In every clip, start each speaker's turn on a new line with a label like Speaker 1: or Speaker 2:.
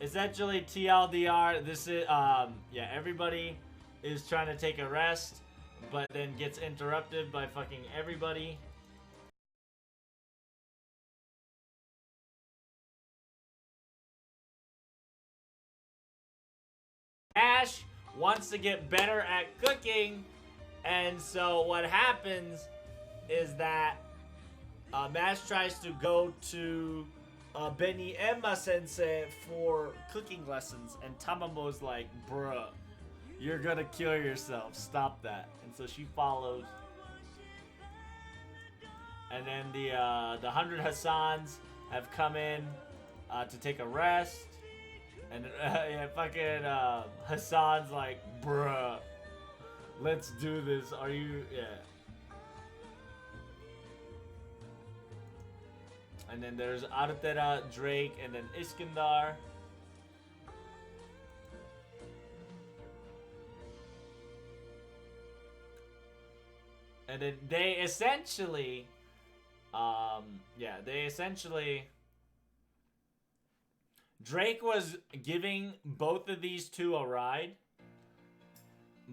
Speaker 1: Essentially, TLDR, this is, yeah, everybody is trying to take a rest, but then gets interrupted by fucking everybody. Ash wants to get better at cooking, and so what happens is that Mash tries to go to Beni Emma sensei for cooking lessons, and Tamamo's like, bruh, you're gonna kill yourself, stop that. And so she follows. And then the 100 Hassans have come in to take a rest. And yeah, fucking Hassan's like, bruh, let's do this. Are you, yeah. And then there's Artera, Drake, and then Iskandar. And then they essentially, yeah, Drake was giving both of these two a ride,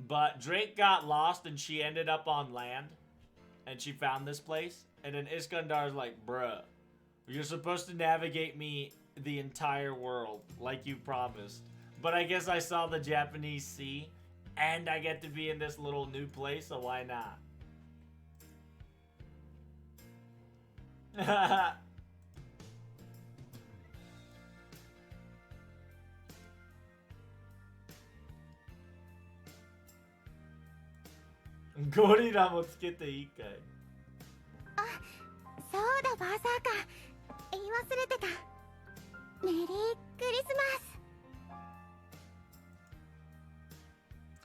Speaker 1: but Drake got lost and she ended up on land, and she found this place. And then Iskandar's like, bruh, you're supposed to navigate me the entire world like you promised. But I guess I saw the Japanese sea, and I get to be in this little new place, so why not? Gorilla もつけていいかい？
Speaker 2: あ、そうだバーサーカー。言い忘れてた。メリークリスマス。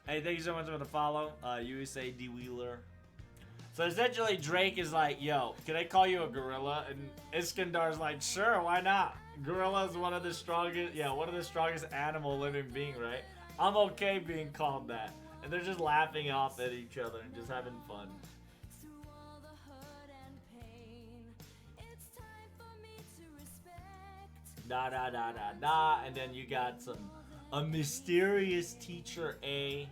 Speaker 1: Hey, thank you so much for the follow, USA D Wheeler. So essentially, Drake is like, yo, can I call you a gorilla? And Iskandar's like, sure, why not? Gorilla is one of the strongest animal living being, right? I'm okay being called that. And they're just laughing off at each other and just having fun. Da da da da da. And then you got a mysterious teacher A.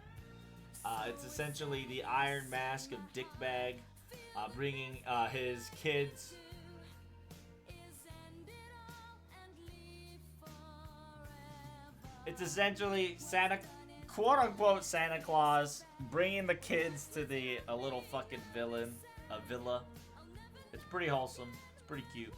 Speaker 1: It's essentially the Iron Mask of Dickbag, bringing his kids. It's essentially Santa, quote-unquote Santa Claus, bringing the kids to a little fucking villa. It's pretty wholesome. It's pretty cute.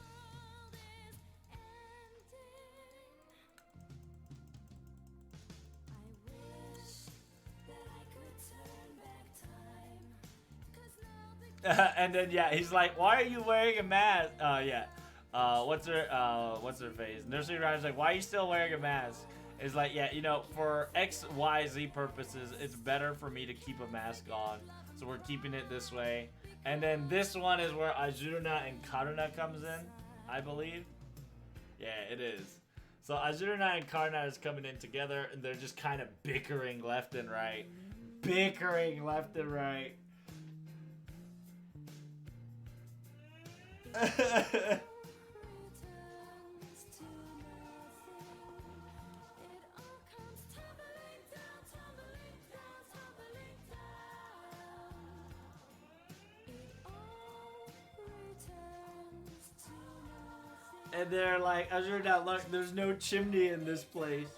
Speaker 1: And then yeah, he's like, "Why are you wearing a mask?" Yeah. What's her face? Nursery Rhyme's like, "Why are you still wearing a mask?" It's like, yeah, you know, for XYZ purposes, it's better for me to keep a mask on, so we're keeping it this way. And then this one is where Azurna and Karuna comes in, I believe. Yeah, it is. So Azurna and Karuna is coming in together, and they're just kind of bickering left and right. And they're like, Azurna, look, there's no chimney in this place.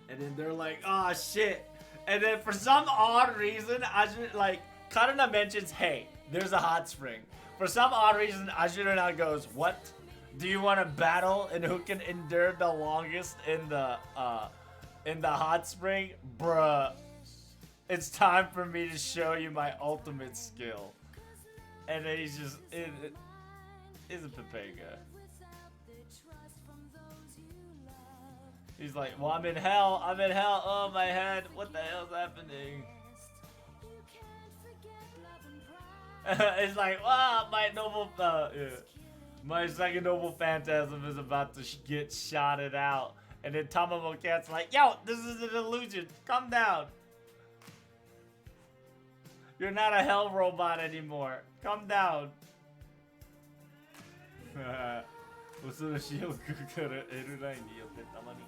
Speaker 1: And then they're like, oh shit. And then for some odd reason, Karuna mentions, hey, there's a hot spring. For some odd reason, Azurna goes, what? Do you want to battle? And who can endure the longest in the hot spring? Bruh. It's time for me to show you my ultimate skill. And then he's just, it's a Pepega. He's like, well, I'm in hell. Oh, my head. What the hell's happening? It's like, wow, my second noble phantasm is about to get shotted out. And then Tamamo Cat's like, yo, this is an illusion. Calm down. You're not a hell robot anymore. Calm down. 恐ろしい奥から L ラインによってたまに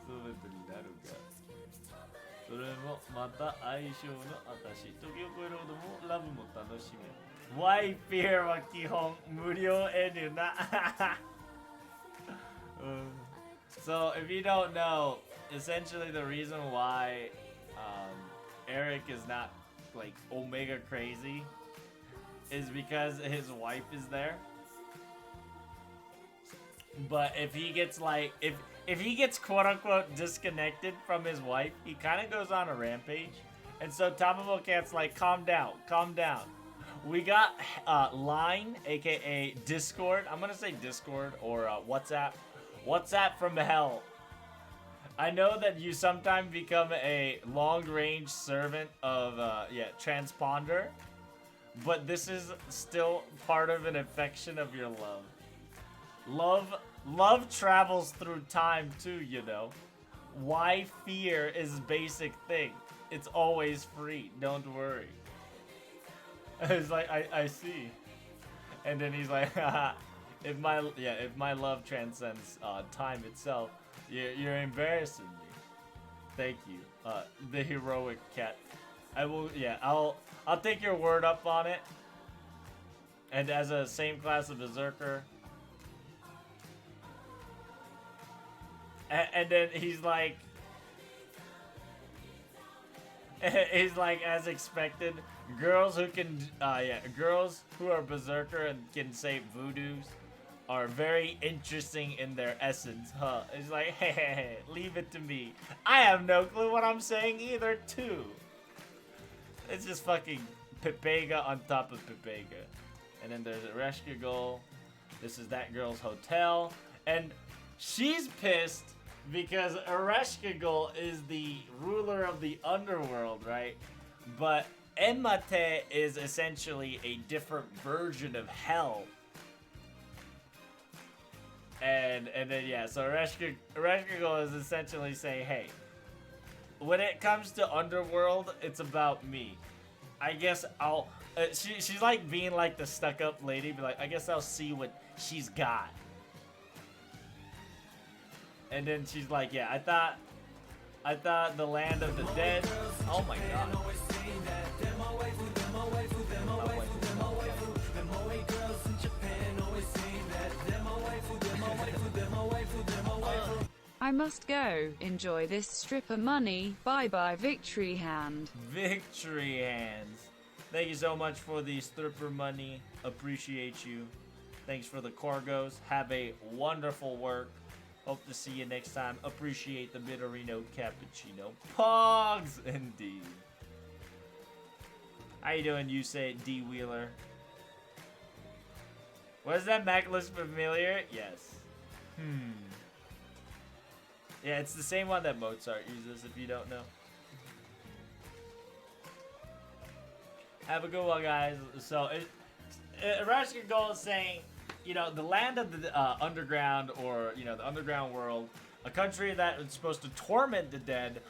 Speaker 1: ストレートになるが、それもまた相性の私。時を超えるほどもラブも楽しめる。Why Fear は基本無料 N な。So if you don't know, essentially the reason why Eric is not like Omega crazy is because his wife is there. But if he gets like if he gets quote unquote disconnected from his wife, he kind of goes on a rampage. And so Tamamo Cat's like, calm down, calm down. We got Line, aka Discord. I'm gonna say Discord or WhatsApp. WhatsApp from hell. I know that you sometimes become a long-range servant of transponder, but this is still part of an affection of your love. Love travels through time too, you know. Why fear is basic thing. It's always free. Don't worry. It's like I see, and then he's like, if my love transcends time itself, you're embarrassing me. Thank you, the heroic cat. I'll take your word up on it. And as a same class of berserker. And then he's like, as expected, girls who are berserker and can say voodoos are very interesting in their essence, huh? It's like, hey, leave it to me. I have no clue what I'm saying either, too. It's just fucking Pepega on top of Pepega. And then there's a rescue goal. This is that girl's hotel. And she's pissed because Ereshkigal is the ruler of the underworld, right? But Enmate is essentially a different version of hell. And then so Ereshkigal is essentially saying, hey, when it comes to underworld, it's about me. I guess I'll she's like being like the stuck-up lady, but like, I guess I'll see what she's got. And then she's like, yeah, I thought the land of the dead. Oh my god.
Speaker 3: I must go. Enjoy this stripper money. Bye bye, Victory Hand.
Speaker 1: Victory Hands. Thank you so much for the stripper money. Appreciate you. Thanks for the cargos. Have a wonderful work. Hope to see you next time. Appreciate the Bitterino Cappuccino. Pogs! Indeed. How you doing, you say D Wheeler? Was that Mac looks familiar? Yes. Yeah, it's the same one that Mozart uses, if you don't know. Have a good one, guys. So, Ereshkigal is saying, you know, the land of the underground, or, you know, the underground world, a country that is supposed to torment the dead,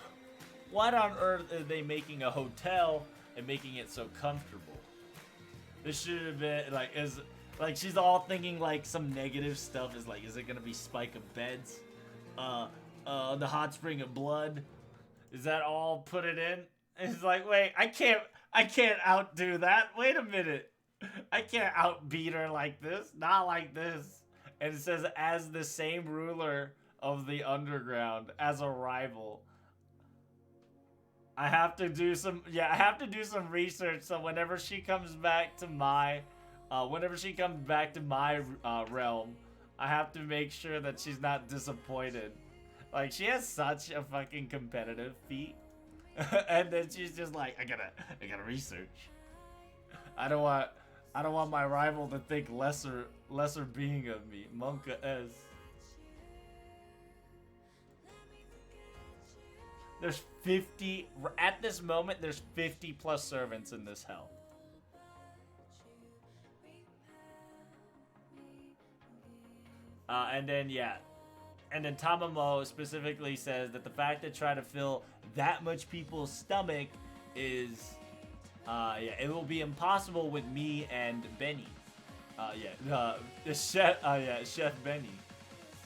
Speaker 1: what on earth are they making a hotel and making it so comfortable? This should have been, like, she's all thinking, like, some negative stuff is, like, is it gonna be spike of beds? The hot spring of blood? Is that all put it in? It's like, wait, I can't outdo that. Wait a minute. I can't outbeat her like this. Not like this. And it says, as the same ruler of the underground, as a rival. I have to do some research, so whenever she comes back to my realm, I have to make sure that she's not disappointed. Like, she has such a fucking competitive feat. And then she's just like, I gotta research. I don't want my rival to think lesser being of me. Monka S. There's 50 at this moment. There's 50 plus servants in this hell. And then Tamamo specifically says that the fact that trying to fill that much people's stomach is Yeah, it will be impossible with me and Beni. The chef, Chef Beni.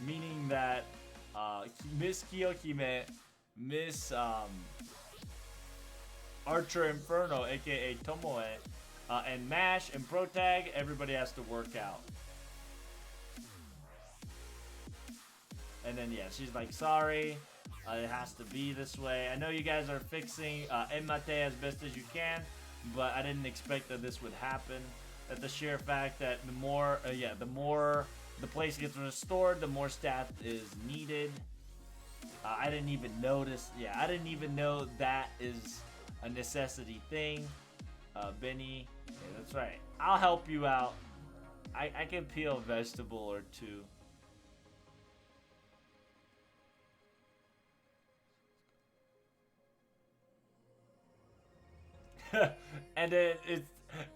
Speaker 1: Meaning that, Miss Kiyohime, Miss, Archer Inferno, aka Tomoe, and Mash and Protag, everybody has to work out. And then, yeah, she's like, sorry, it has to be this way. I know you guys are fixing Enma as best as you can, but I didn't expect that this would happen. That the sheer fact that the more the place gets restored, the more staff is needed. I didn't even notice. Yeah, I didn't even know that is a necessity thing. Beni, yeah, that's right. I'll help you out. I can peel a vegetable or two. and then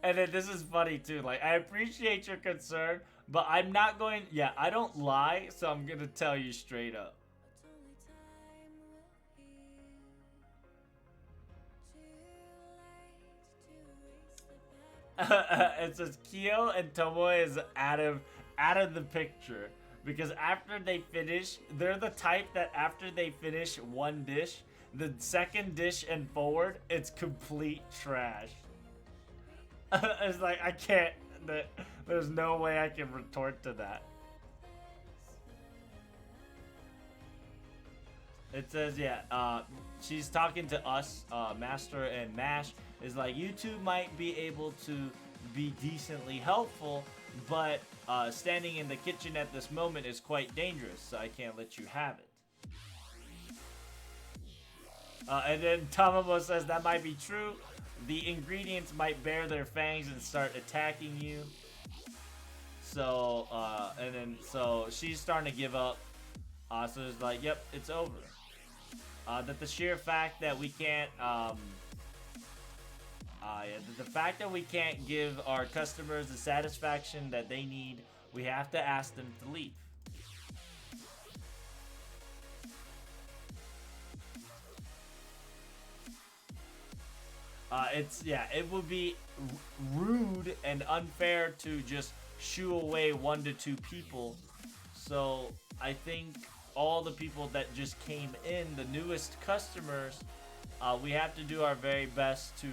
Speaker 1: this is funny too. Like, I appreciate your concern, but I'm not going. Yeah, I don't lie, so I'm gonna tell you straight up. It says Kyo and Tomoe is out of the picture because after they finish, they're the type that after they finish one dish, the second dish and forward, it's complete trash. It's like, I can't. There's no way I can retort to that. It says, yeah, she's talking to us, Master and Mash, is like, you two might be able to be decently helpful, but standing in the kitchen at this moment is quite dangerous, so I can't let you have it. And then Tamamo says that might be true. The ingredients might bare their fangs and start attacking you. So, so she's starting to give up. So it's like, yep, it's over. That the sheer fact that we can't, the fact that we can't give our customers the satisfaction that they need, we have to ask them to leave. It would be rude and unfair to just shoo away 1 to 2 people. So I think all the people that just came in, the newest customers, we have to do our very best to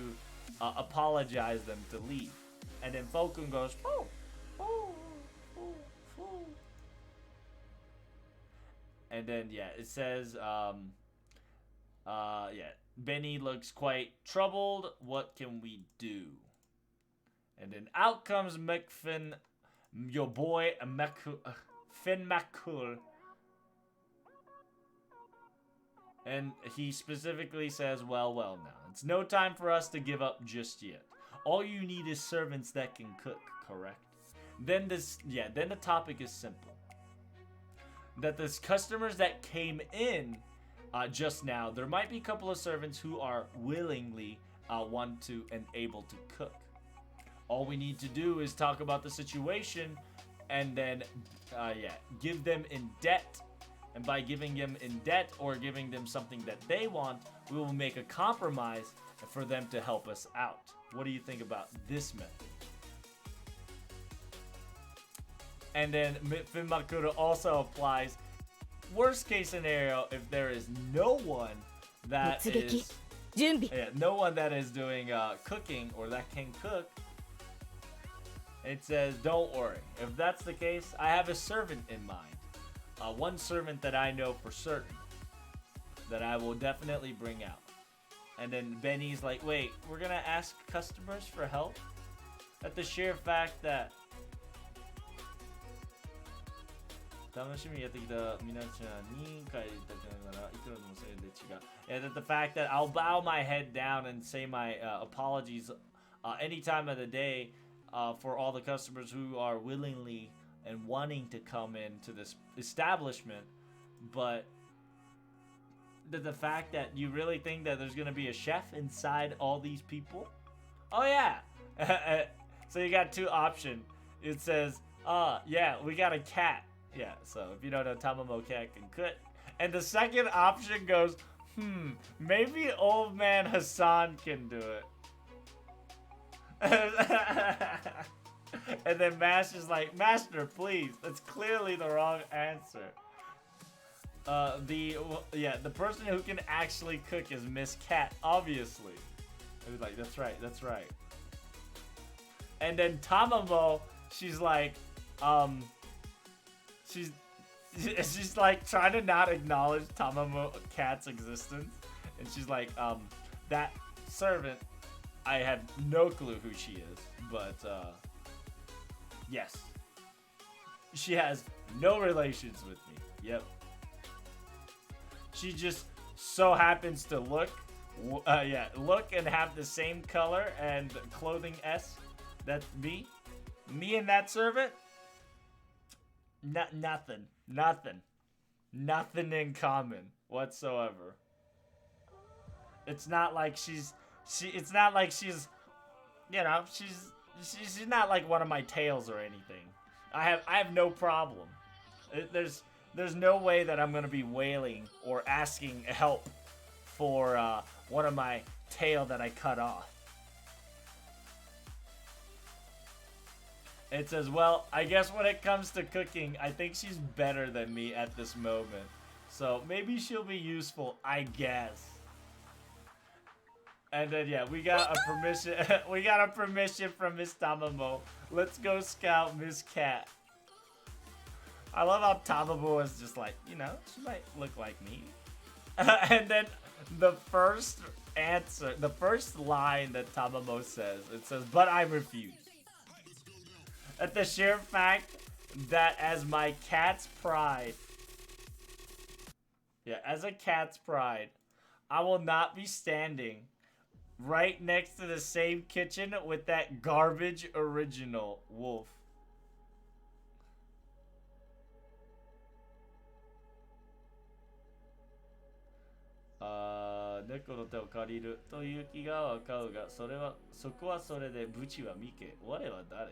Speaker 1: apologize them to leave. And then Fokun goes, oh, oh, oh, oh. And then, yeah, it says, Beni looks quite troubled. What can we do? And then out comes McFinn, your boy, Finn McCool. And he specifically says, well, now. It's no time for us to give up just yet. All you need is servants that can cook, correct? Then the topic is simple. That the customers that came in just now, there might be a couple of servants who are willingly want to and able to cook. All we need to do is talk about the situation and then, give them in debt. And by giving them in debt or giving them something that they want, we will make a compromise for them to help us out. What do you think about this method? And then Finn Makura also applies, worst case scenario, if there is no one that is no one that is doing cooking or that can cook, it says, don't worry. If that's the case, I have a servant in mind. One servant that I know for certain that I will definitely bring out. And then Benny's like, wait, we're gonna ask customers for help? At the sheer fact that that the fact that I'll bow my head down and say my apologies any time of the day for all the customers who are willingly and wanting to come into this establishment, but the fact that you really think that there's gonna be a chef inside all these people? Oh yeah. So you got 2 options. It says, yeah, we got a cat. Yeah, so if you don't know, Tamamo cat can cook. And the second option goes, maybe old man Hassan can do it. And then Master's like, Master, please. That's clearly the wrong answer. The person who can actually cook is Miss Cat, obviously. I was like, that's right, that's right. And then Tamamo, she's like, she's like trying to not acknowledge Tamamo Cat's existence. And she's like, that servant, I have no clue who she is, but, yes. She has no relations with me. Yep. She just so happens to look and have the same color and clothing S. That's me. Me and that servant. Nothing in common whatsoever. It's not like she's, you know, she's not like one of my tails or anything. I have no problem. There's no way that I'm gonna be wailing or asking help for one of my tail that I cut off. It says, well, I guess when it comes to cooking, I think she's better than me at this moment. So maybe she'll be useful, I guess. And then yeah, we got a permission. We got a permission from Miss Tamamo. Let's go scout Miss Cat. I love how Tamamo is just like, you know, she might look like me. And then the first answer, the first line that Tamamo says, it says, but I refuse. At the sheer fact that as my cat's pride, as a cat's pride, I will not be standing right next to the same kitchen with that garbage original wolf. Neko no te o kariru toiu ki ga wakau ga soko wa sore de buchi wa mike. Ware wa dare?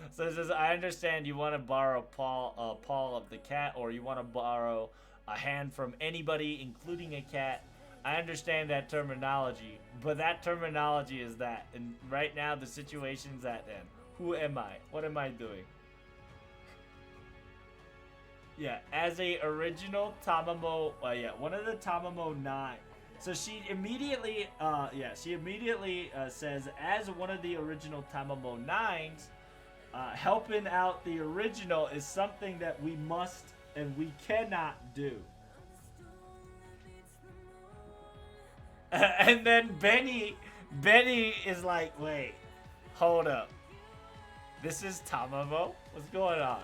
Speaker 1: So it says, I understand you want to borrow paw of the cat, or you want to borrow a hand from anybody, including a cat. I understand that terminology, but that terminology is that. And right now, the situation's at end. Who am I? What am I doing? Yeah, as a original Tamamo, one of the Tamamo 9. So she immediately, says, as one of the original Tamamo 9s, helping out the original is something that we must and we cannot do. And then Beni is like, wait, hold up. This is Tamamo? What's going on?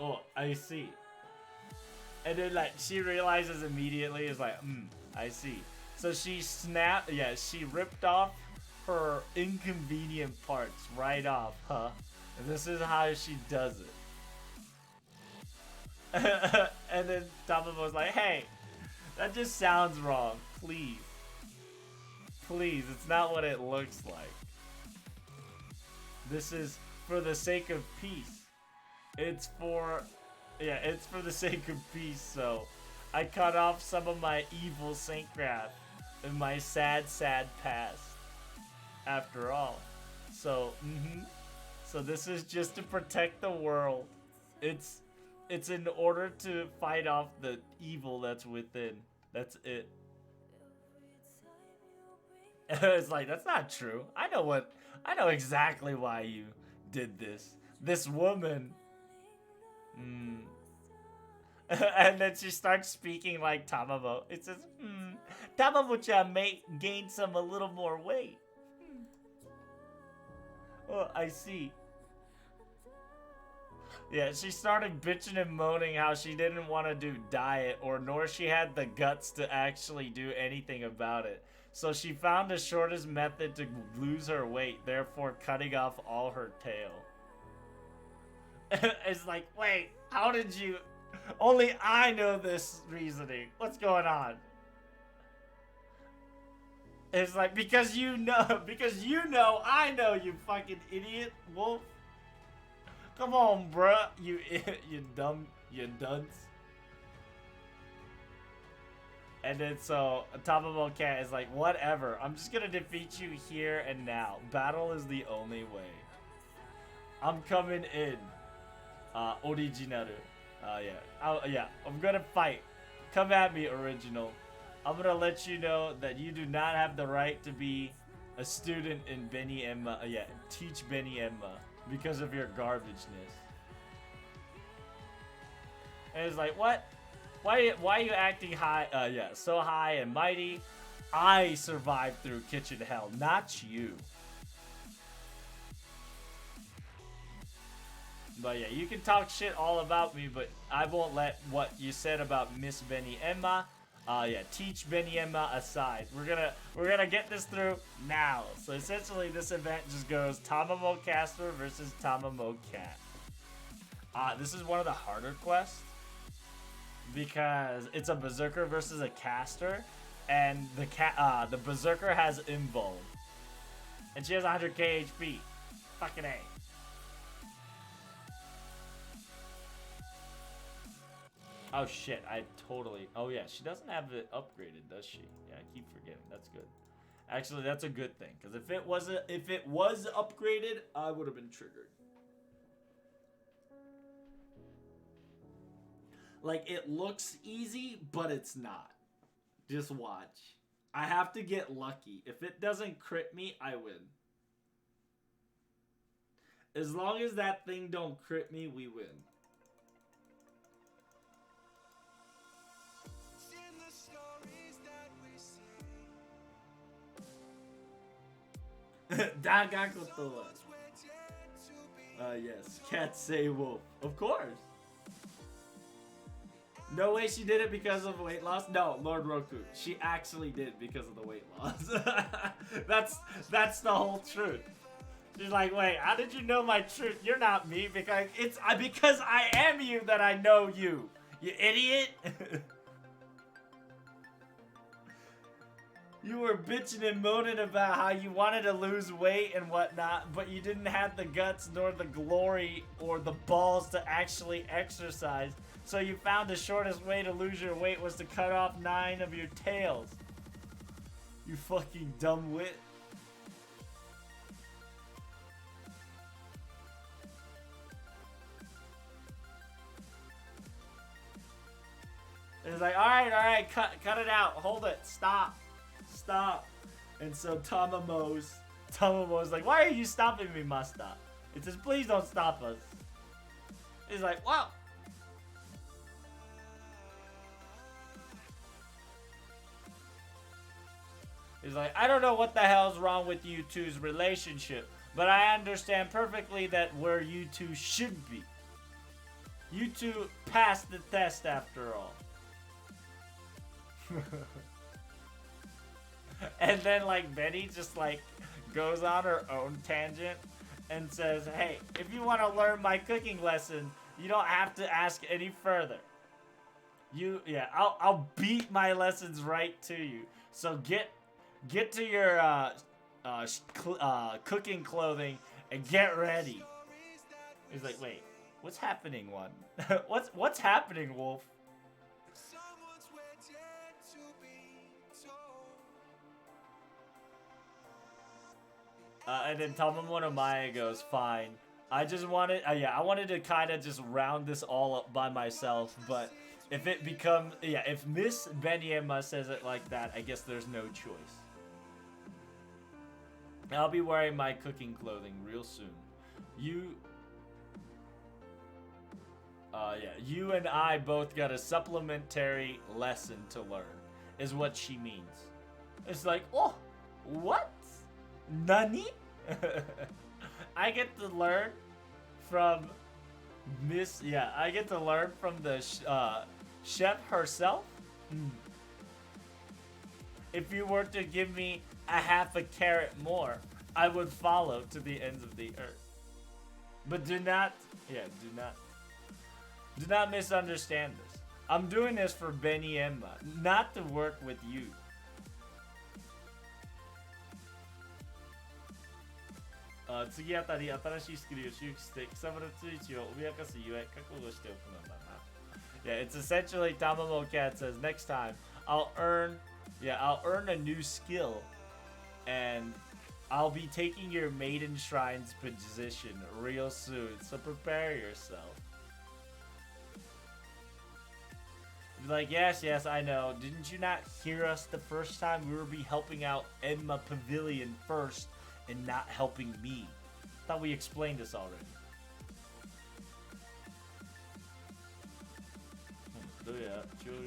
Speaker 1: Oh, I see. And then like she realizes immediately, is like, I see. So she she ripped off her inconvenient parts right off, huh? And this is how she does it. And then Tamamo's like, hey, that just sounds wrong. Please. Please, it's not what it looks like. This is for the sake of peace. It's for the sake of peace, so I cut off some of my evil saintcraft in my sad, sad past. After all. So, So this is just to protect the world. It's in order to fight off the evil that's within. That's it. It's like, that's not true. I know exactly why you did this. This woman. And then she starts speaking like Tamamo. It says, Tamamo-chan may gain a little more weight. Oh, I see. Yeah, she started bitching and moaning how she didn't want to do diet, nor she had the guts to actually do anything about it. So she found the shortest method to lose her weight, therefore cutting off all her tail. It's like, wait, how did you... Only I know this reasoning. What's going on? It's like, because you know, I know, you fucking idiot, wolf. Come on, bruh, you dunce. And then so Tamamo Cat is like, whatever. I'm just gonna defeat you here and now. Battle is the only way. I'm coming in. Original. Yeah, I'm gonna fight. Come at me, original. I'm gonna let you know that you do not have the right to be a student in Beni Enma. Teach Beni Enma because of your garbageness. And it's like, what? Why are you acting high? So high and mighty. I survived through kitchen hell, not you. But yeah, you can talk shit all about me, but I won't let what you said about Miss Beni Enma, teach Beni Enma aside. We're gonna get this through now. So essentially, this event just goes Tamamo Caster versus Tamamo Cat. This is one of the harder quests because it's a berserker versus a caster, and the berserker has invuln, and she has 100k HP. Fucking A. Oh shit, oh yeah, she doesn't have it upgraded, does she? Yeah, I keep forgetting. That's good. Actually, that's a good thing, because if it was upgraded, I would have been triggered. Like, it looks easy, but it's not. Just watch. I have to get lucky. If it doesn't crit me, I win. As long as that thing don't crit me, we win. Dagakoto. Yes, cats say wolf. Of course. No way she did it because of weight loss. No, Lord Roku. She actually did because of the weight loss. that's the whole truth. She's like, wait, how did you know my truth? You're not me because because I am you that I know you. You idiot. You were bitching and moaning about how you wanted to lose weight and whatnot, but you didn't have the guts nor the glory or the balls to actually exercise. So you found the shortest way to lose your weight was to cut off 9 of your tails. You fucking dumb wit. It's like, alright, cut it out. Hold it. Stop. And so Tamamo's like, why are you stopping me, Master? It says, please don't stop us. He's like, wow. He's like, I don't know what the hell's wrong with you two's relationship, but I understand perfectly that where you two should be. You two passed the test after all. And then, like, Beni just, like, goes on her own tangent and says, hey, if you want to learn my cooking lesson, you don't have to ask any further. I'll beat my lessons right to you. So get to your cooking clothing and get ready. He's like, wait, what's happening, one? what's happening, Wolf? And then Tamamo no Mae goes, fine. I just wanted, I wanted to kind of just round this all up by myself, but if it becomes, if Miss Beni Enma says it like that, I guess there's no choice. I'll be wearing my cooking clothing real soon. You and I both got a supplementary lesson to learn, is what she means. It's like, oh, what? Nani? I get to learn from I get to learn from the chef herself? If you were to give me a half a carrot more, I would follow to the ends of the earth. But do not misunderstand this. I'm doing this for Beni Enma, not to work with you. Yeah, it's essentially Tamamo Cat says, next time, I'll earn a new skill, and I'll be taking your Maiden Shrine's position real soon, so prepare yourself. Like, yes, I know. Didn't you not hear us the first time? We were helping out Enma Pavilion first and not helping me. Thought we explained this already. どうやら潮流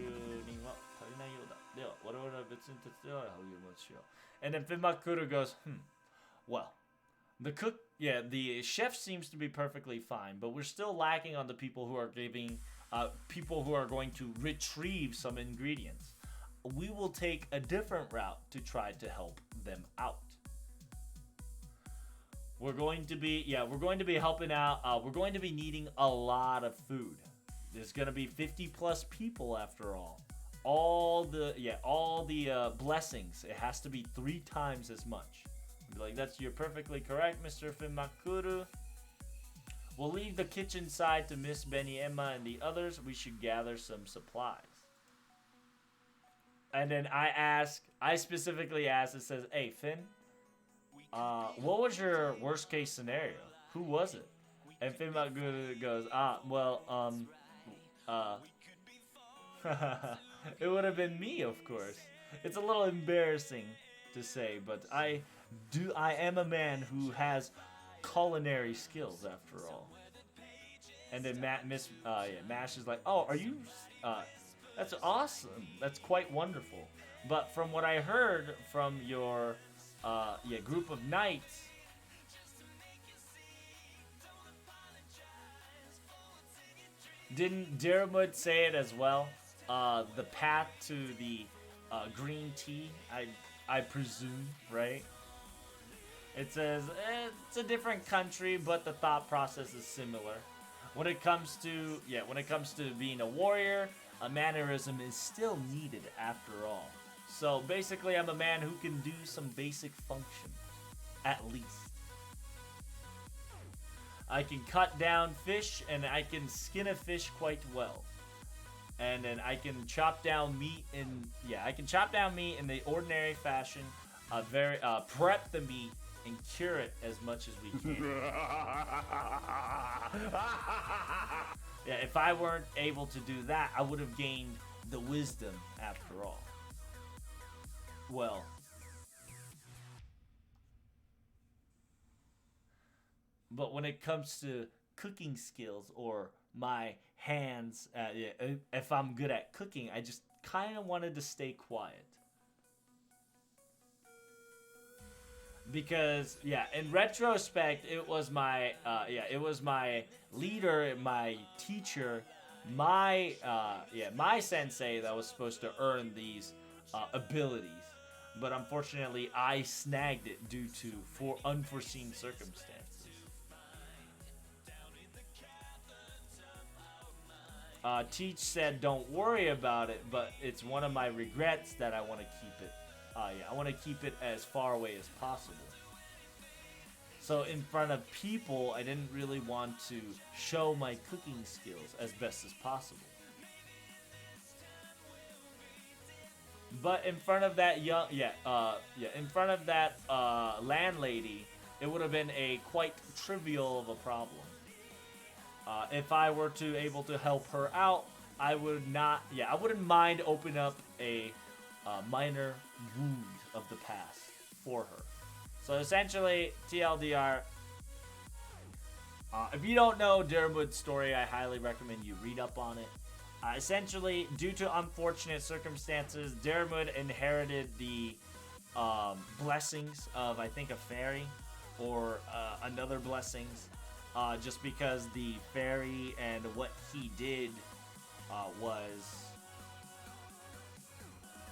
Speaker 1: には足りないようだ。では、我々は別に手伝わない励ましよう。And then Finmakuru goes, well, the cook, the chef seems to be perfectly fine, but we're still lacking on the people who are people who are going to retrieve some ingredients. We will take a different route to try to help them out. We're going to be helping out. We're going to be needing a lot of food. There's going to be 50 plus people after all. All the blessings. It has to be 3 times as much. Like, you're perfectly correct, Mr. Finmakuru. We'll leave the kitchen side to Miss Beni, Emma, and the others. We should gather some supplies. And then I specifically asked, it says, hey, Finn, what was your worst case scenario? Who was it? And Finmakuru goes, it would have been me, of course. It's a little embarrassing to say, but I am a man who has culinary skills after all. And then Mash is like, oh, are you that's awesome. That's quite wonderful. But from what I heard from your group of knights, didn't Diarmuid say it as well? The path to the green tea, I presume, right? It says it's a different country, but the thought process is similar. When it comes to being a warrior, a mannerism is still needed after all. So basically, I'm a man who can do some basic functions, at least. I can cut down fish, and I can skin a fish quite well. And then I can chop down meat in the ordinary fashion. Prep the meat and cure it as much as we can. Yeah, if I weren't able to do that, I would have gained the wisdom after all. Well, but when it comes to cooking skills or my hands, if I'm good at cooking, I just kind of wanted to stay quiet. Because in retrospect, it was my leader, my teacher, my sensei that was supposed to earn these abilities, but unfortunately I snagged it due to unforeseen circumstances. Teach said, "Don't worry about it," but it's one of my regrets that I want to keep it. I want to keep it as far away as possible. So in front of people, I didn't really want to show my cooking skills as best as possible. But in front of that landlady, it would have been a quite trivial of a problem. If I were to able to help her out, I wouldn't mind opening up a minor wound of the past for her. So essentially, TLDR, if you don't know Diarmuid's story, I highly recommend you read up on it. Essentially, due to unfortunate circumstances, Diarmuid inherited the blessings of, I think, a fairy or another blessings, just because the fairy and what he did was,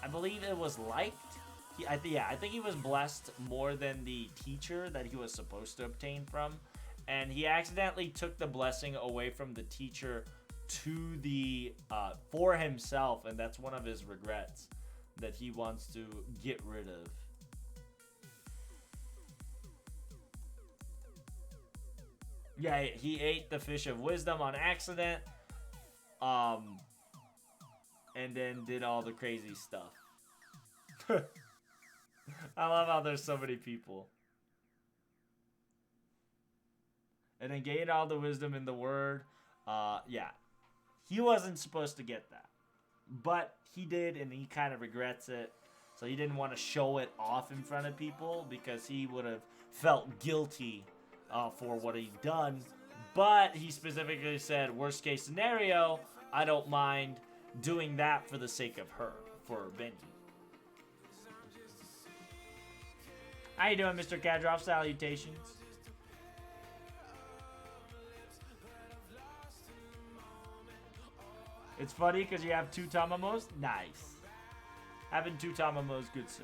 Speaker 1: I believe it was liked. I think he was blessed more than the teacher that he was supposed to obtain from, and he accidentally took the blessing away from the teacher to the for himself, and that's one of his regrets that he wants to get rid of. Yeah, he ate the fish of wisdom on accident. and then did all the crazy stuff. I love how there's so many people. And then gained all the wisdom in the word. Yeah. He wasn't supposed to get that. But he did, and he kind of regrets it. So he didn't want to show it off in front of people because he would have felt guilty for what he'd done. But he specifically said, worst case scenario, I don't mind doing that for the sake of her, for Beni. How you doing, Mr. Kadroff? Salutations. It's funny because you have 2 Tamamos. Nice. Having 2 Tamamos, good sir.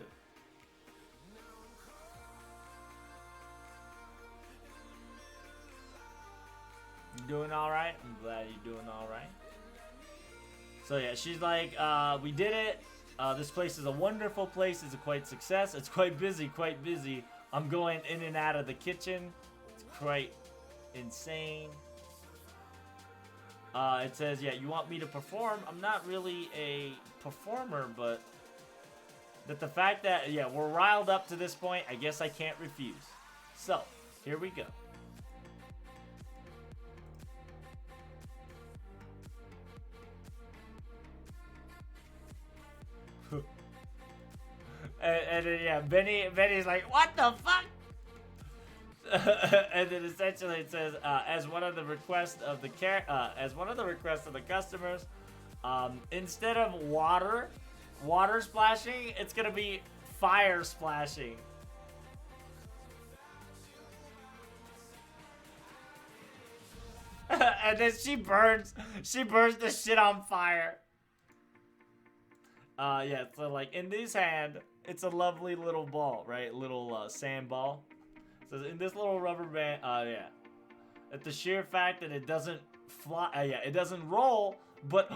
Speaker 1: You doing all right? I'm glad you're doing all right. So yeah, she's like, we did it. This place is a wonderful place. It's a quite success. It's quite busy, quite busy. I'm going in and out of the kitchen. It's quite insane. It says, yeah, you want me to perform? I'm not really a performer, but that the fact that, yeah, we're riled up to this point, I guess I can't refuse. So, here we go. and then, yeah, Benny's like, what the fuck? And then essentially it says, as one of the requests of the customers, instead of water splashing, it's gonna be fire splashing. And then she burns the shit on fire. Yeah, so like in this hand, it's a lovely little ball, right? Little sand ball. So in this little rubber band, yeah. At the sheer fact that it doesn't fly, yeah, it doesn't roll, but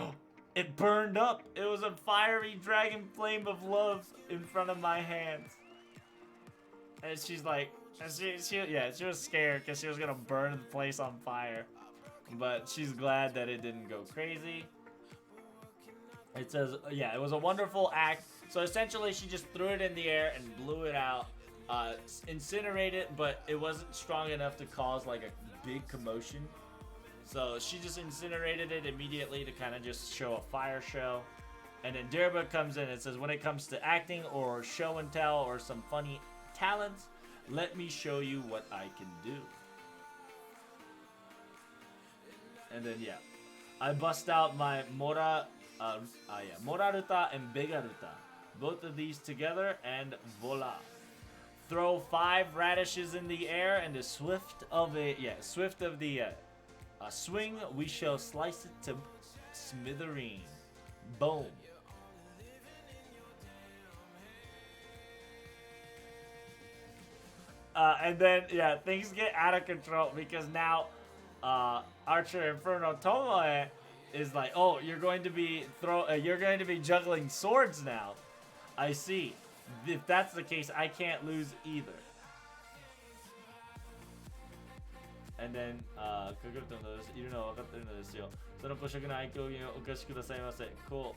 Speaker 1: it burned up. It was a fiery dragon flame of love in front of my hands. And she's like, she was scared because she was gonna burn the place on fire. But she's glad that it didn't go crazy. It says, yeah, it was a wonderful act. So essentially, she just threw it in the air and blew it out. Incinerate it, but it wasn't strong enough to cause like a big commotion. So she just incinerated it immediately to kind of just show a fire show. And then Dirba comes in and says, when it comes to acting or show and tell or some funny talents, let me show you what I can do. And then yeah, I bust out my Moraruta and Begaruta. Both of these together and voila. Throw 5 radishes in the air and the swift of the swing, we shall slice it to smithereen. Boom. And then yeah, things get out of control because now Archer Inferno Tomoe is like, oh, you're going to be juggling swords now. I see. If that's the case, I can't lose either. And then, cool.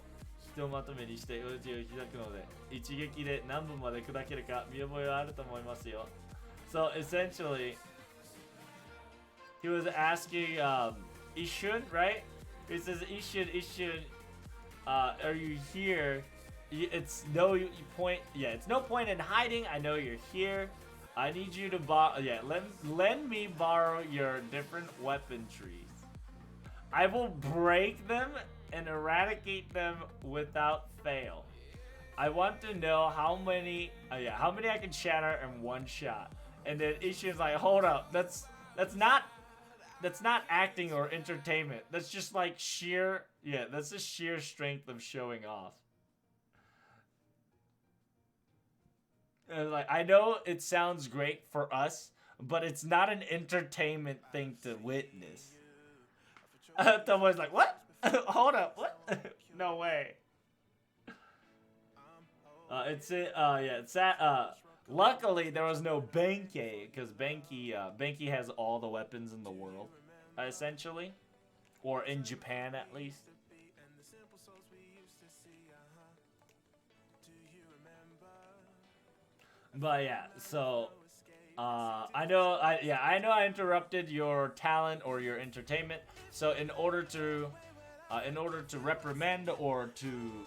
Speaker 1: ひとまとめにしておじを開くので一撃で何分まで砕けるか見覚えはあると思いますよ So essentially he was asking Ishun, right? He says Ishun, are you here? It's no point. Yeah, it's no point in hiding. I know you're here. I need you to lend me borrow your different weapon trees. I will break them and eradicate them without fail. I want to know how many I can shatter in one shot. And then Ishun's like, hold up, that's not acting or entertainment. That's just like that's the sheer strength of showing off. And like, I know it sounds great for us, but it's not an entertainment thing to witness. Tomoe's like, what? Hold up, what? No way. Luckily there was no Benkei, because Benkei has all the weapons in the world, essentially, or in Japan at least. But yeah, so I know I interrupted your talent or your entertainment. So in order to reprimand or to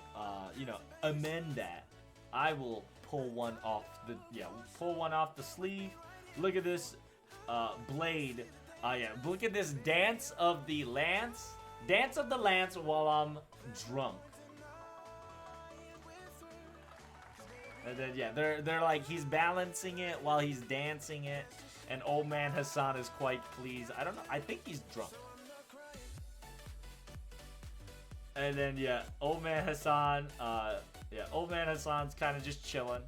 Speaker 1: amend that, I will pull one off the sleeve. Look at this blade. Look at this dance of the lance. Dance of the lance while I'm drunk. And then they're like he's balancing it while he's dancing it, and old man Hassan is quite pleased. I don't know. I think he's drunk. And then old man Hassan. Old man Hassan's kind of just chilling.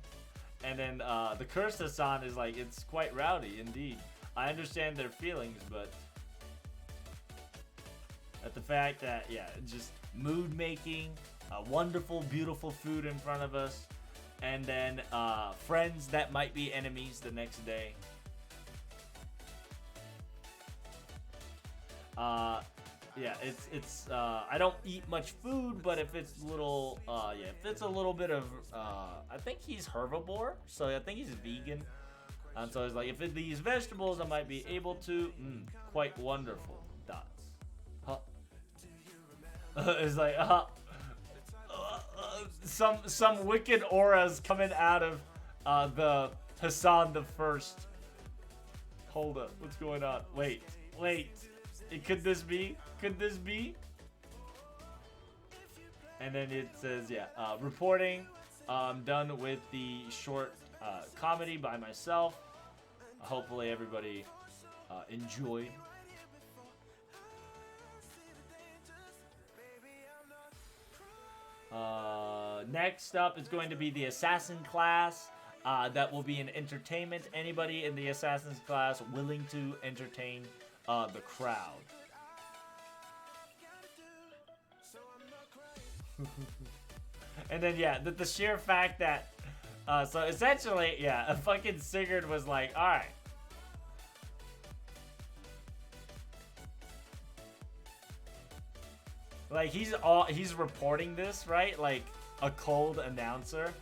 Speaker 1: And then the cursed Hassan is like, it's quite rowdy indeed. I understand their feelings, but at the fact that just mood making, wonderful, beautiful food in front of us. And then friends that might be enemies the next day. It's I don't eat much food, but if it's little if it's a little bit of I think he's herbivore, so I think he's vegan. And so it's like if these vegetables I might be able to quite wonderful. Dots. It's like some wicked auras coming out of the Hassan the First. Hold up, what's going on? Wait. Could this be? And then it says, reporting. I'm done with the short comedy by myself. Hopefully everybody enjoyed. Next up is going to be the assassin class. That will be an entertainment. Anybody in the assassin's class willing to entertain the crowd. And then the sheer fact that so essentially a fucking Sigurd was like, all right, like he's reporting this, right, like a cold announcer,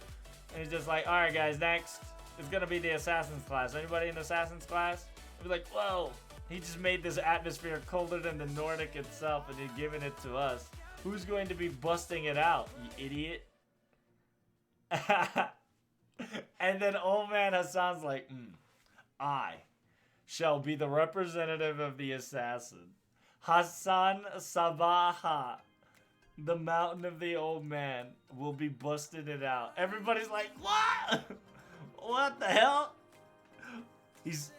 Speaker 1: and he's just like, all right guys, next is gonna be the assassin's class. Anybody in the assassin's class? I'd be like, whoa, he just made this atmosphere colder than the Nordic itself and he's giving it to us. Who's going to be busting it out, you idiot? And then old man Hassan's like, I shall be the representative of the assassin. Hassan Sabaha, the mountain of the old man, will be busting it out. Everybody's like, what? What the hell? He's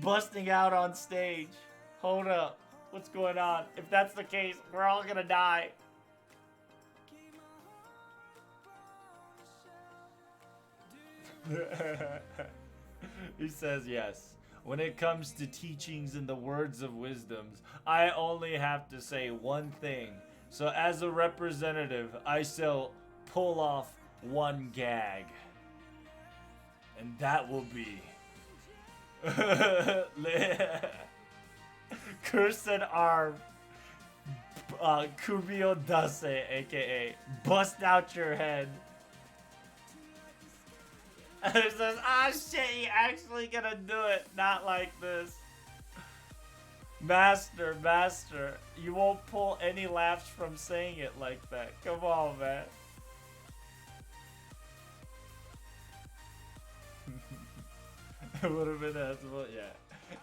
Speaker 1: busting out on stage. Hold up. What's going on? If that's the case, we're all gonna die. He says, yes. When it comes to teachings and the words of wisdoms, I only have to say one thing. So as a representative, I shall pull off one gag. And that will be... Cursed arm. Kubio Dase, aka bust out your head. And it says, shit, you actually gonna do it. Not like this. Master, you won't pull any laughs from saying it like that. Come on, man. It would have been well,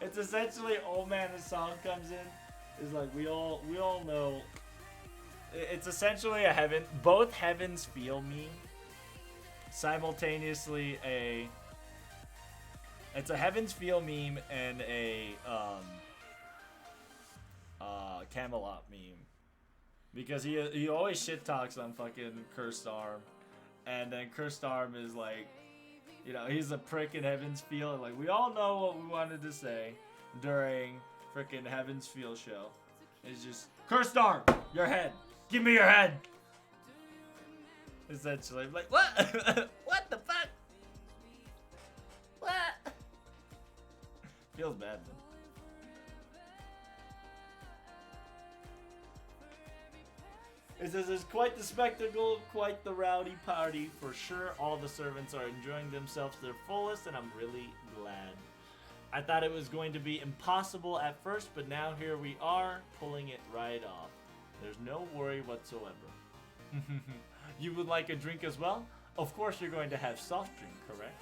Speaker 1: It's essentially old man Hassan comes in. Is like we all know. It's essentially a heaven. Both heavens feel me. Simultaneously it's a Heavens Feel meme and a Camelot meme, because he always shit talks on fucking Cursed Arm, and then Cursed Arm is like, he's a prick in Heavens Feel, and like we all know what we wanted to say during freaking Heavens Feel show. It's just, Cursed Arm, your head, give me your head. Essentially, I'm like, what? What the fuck? What? Feels bad, man. It says it's quite the spectacle, quite the rowdy party. For sure, all the servants are enjoying themselves to their fullest, and I'm really glad. I thought it was going to be impossible at first, but now here we are, pulling it right off. There's no worry whatsoever. You would like a drink as well? Of course you're going to have soft drink, correct?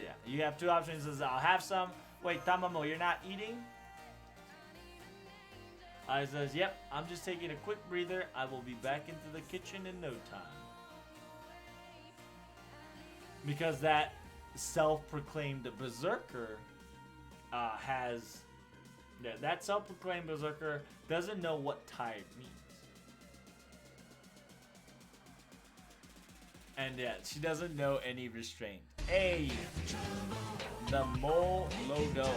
Speaker 1: Yeah. You have two options. It says, I'll have some. Wait, Tamamo, you're not eating? It says, yep, I'm just taking a quick breather. I will be back into the kitchen in no time. Because that self-proclaimed berserker has... Yeah, that self-proclaimed berserker doesn't know what tired means. And yeah, she doesn't know any restraint. Hey! The Mo Lodo.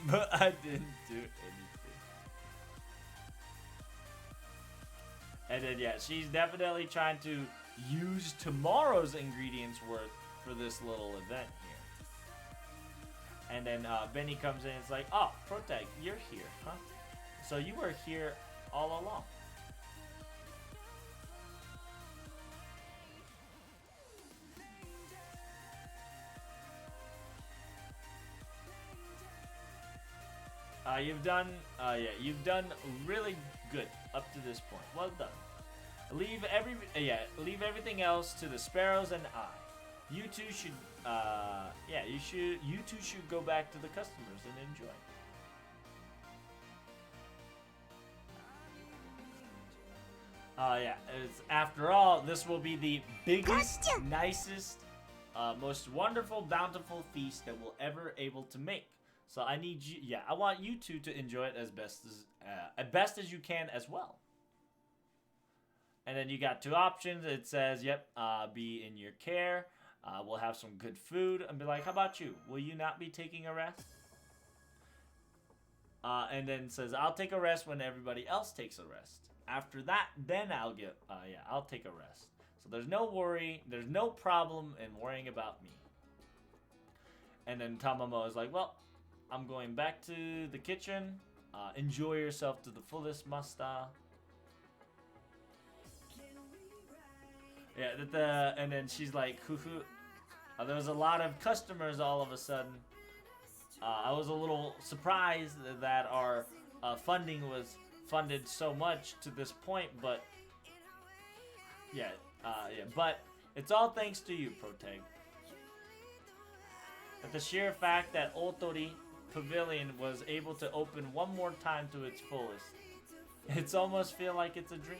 Speaker 1: But I didn't do anything. And then yeah, she's definitely trying to use tomorrow's ingredients worth for this little event here. And then Beni comes in and it's like, oh, Protag, you're here, huh? So you were here all along. You've done really good up to this point. Well done. Leave everything else to the sparrows and I. You two should, you two should go back to the customers and enjoy. After all, this will be the biggest, nicest, most wonderful, bountiful feast that we'll ever able to make. So I need you, I want you two to enjoy it as best as you can as well. And then you got two options. It says, yep, be in your care. We'll have some good food. And be like, how about you? Will you not be taking a rest? And then it says, I'll take a rest when everybody else takes a rest. After that, then I'll take a rest. So there's no worry, there's no problem in worrying about me. And then Tamamo is like, well, I'm going back to the kitchen. Enjoy yourself to the fullest, Masta. Yeah, and then she's like, hoo hoo. There was a lot of customers all of a sudden. I was a little surprised that our funding was funded so much to this point, but but it's all thanks to you, Protag. But the sheer fact that Otori Pavilion was able to open one more time to its fullest, it's almost feel like it's a dream.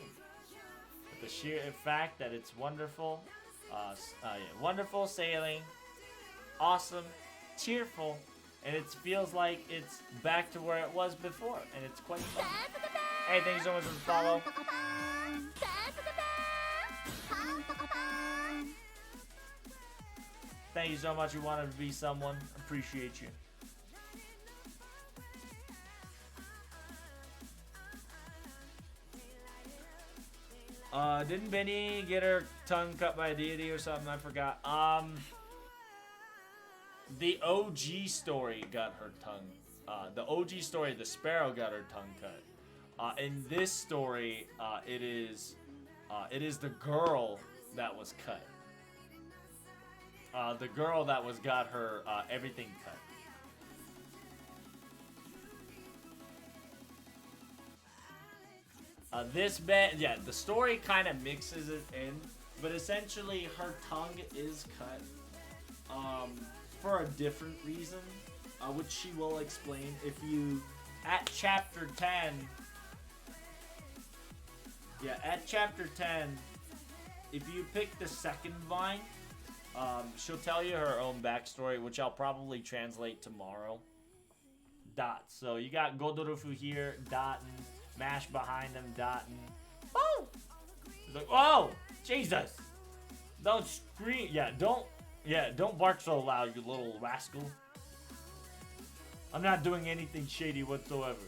Speaker 1: But the sheer fact that it's wonderful, wonderful sailing, awesome, cheerful, and it feels like it's back to where it was before, and it's quite fun. Hey, thank you so much for the follow. Thank you so much. You wanted to be someone. Appreciate you. Didn't Beni get her tongue cut by a deity or something? I forgot. The OG story got her tongue. The OG story, the sparrow got her tongue cut. In this story, it is the girl that was cut. The girl that got her everything cut. The story kind of mixes it in, but essentially her tongue is cut for a different reason, which she will explain if you at chapter 10. Yeah, at chapter 10, if you pick the second vine, she'll tell you her own backstory, which I'll probably translate tomorrow. So you got Godorufu here, Daten, Mash behind them, Daten. Oh! He's like, oh! Jesus! Don't scream. Don't bark so loud, you little rascal. I'm not doing anything shady whatsoever.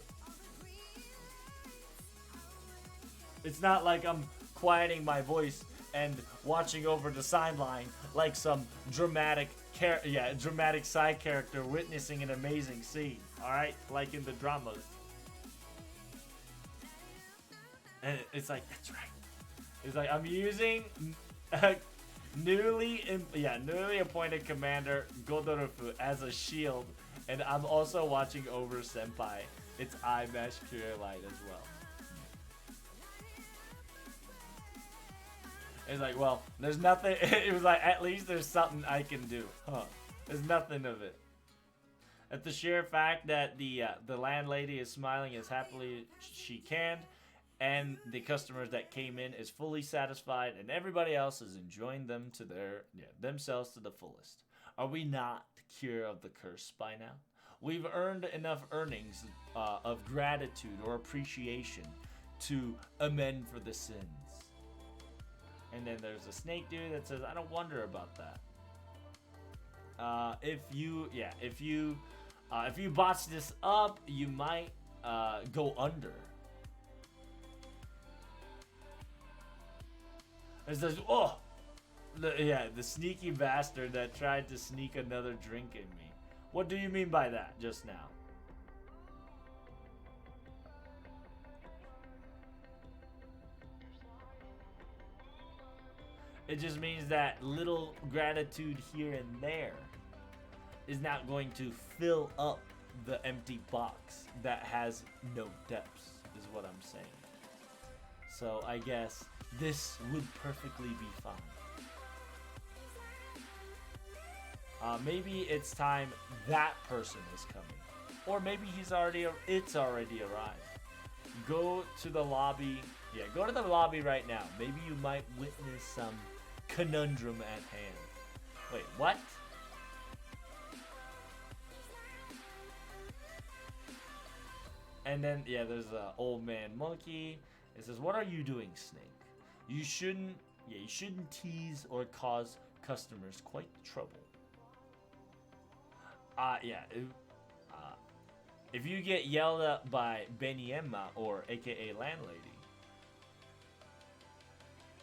Speaker 1: It's not like I'm quieting my voice and watching over the sideline like some dramatic dramatic side character witnessing an amazing scene. All right, like in the dramas. And it's like, that's right. It's like, I'm using newly appointed commander Godorofu as a shield, and I'm also watching over Senpai. It's eye mesh pure light as well. It's like, well, there's nothing. It was like, at least there's something I can do. Huh. There's nothing of it. At the sheer fact that the landlady is smiling as happily she can, and the customers that came in is fully satisfied, and everybody else is enjoying them to themselves to the fullest. Are we not the cure of the curse by now? We've earned enough earnings of gratitude or appreciation to amend for the sins. And then there's a snake dude that says, I don't wonder about that. If you botch this up, you might go under. It says, the sneaky bastard that tried to sneak another drink in me. What do you mean by that just now? It just means that little gratitude here and there is not going to fill up the empty box that has no depths, is what I'm saying. So I guess this would perfectly be fine. Maybe it's time that person is coming. Or maybe it's already arrived. Go to the lobby. Yeah, go to the lobby right now. Maybe you might witness some conundrum at hand. Wait, what? And then, there's an old man monkey. It says, what are you doing, Snake? You shouldn't tease or cause customers quite trouble. If you get yelled at by Beni Emma, or aka landlady,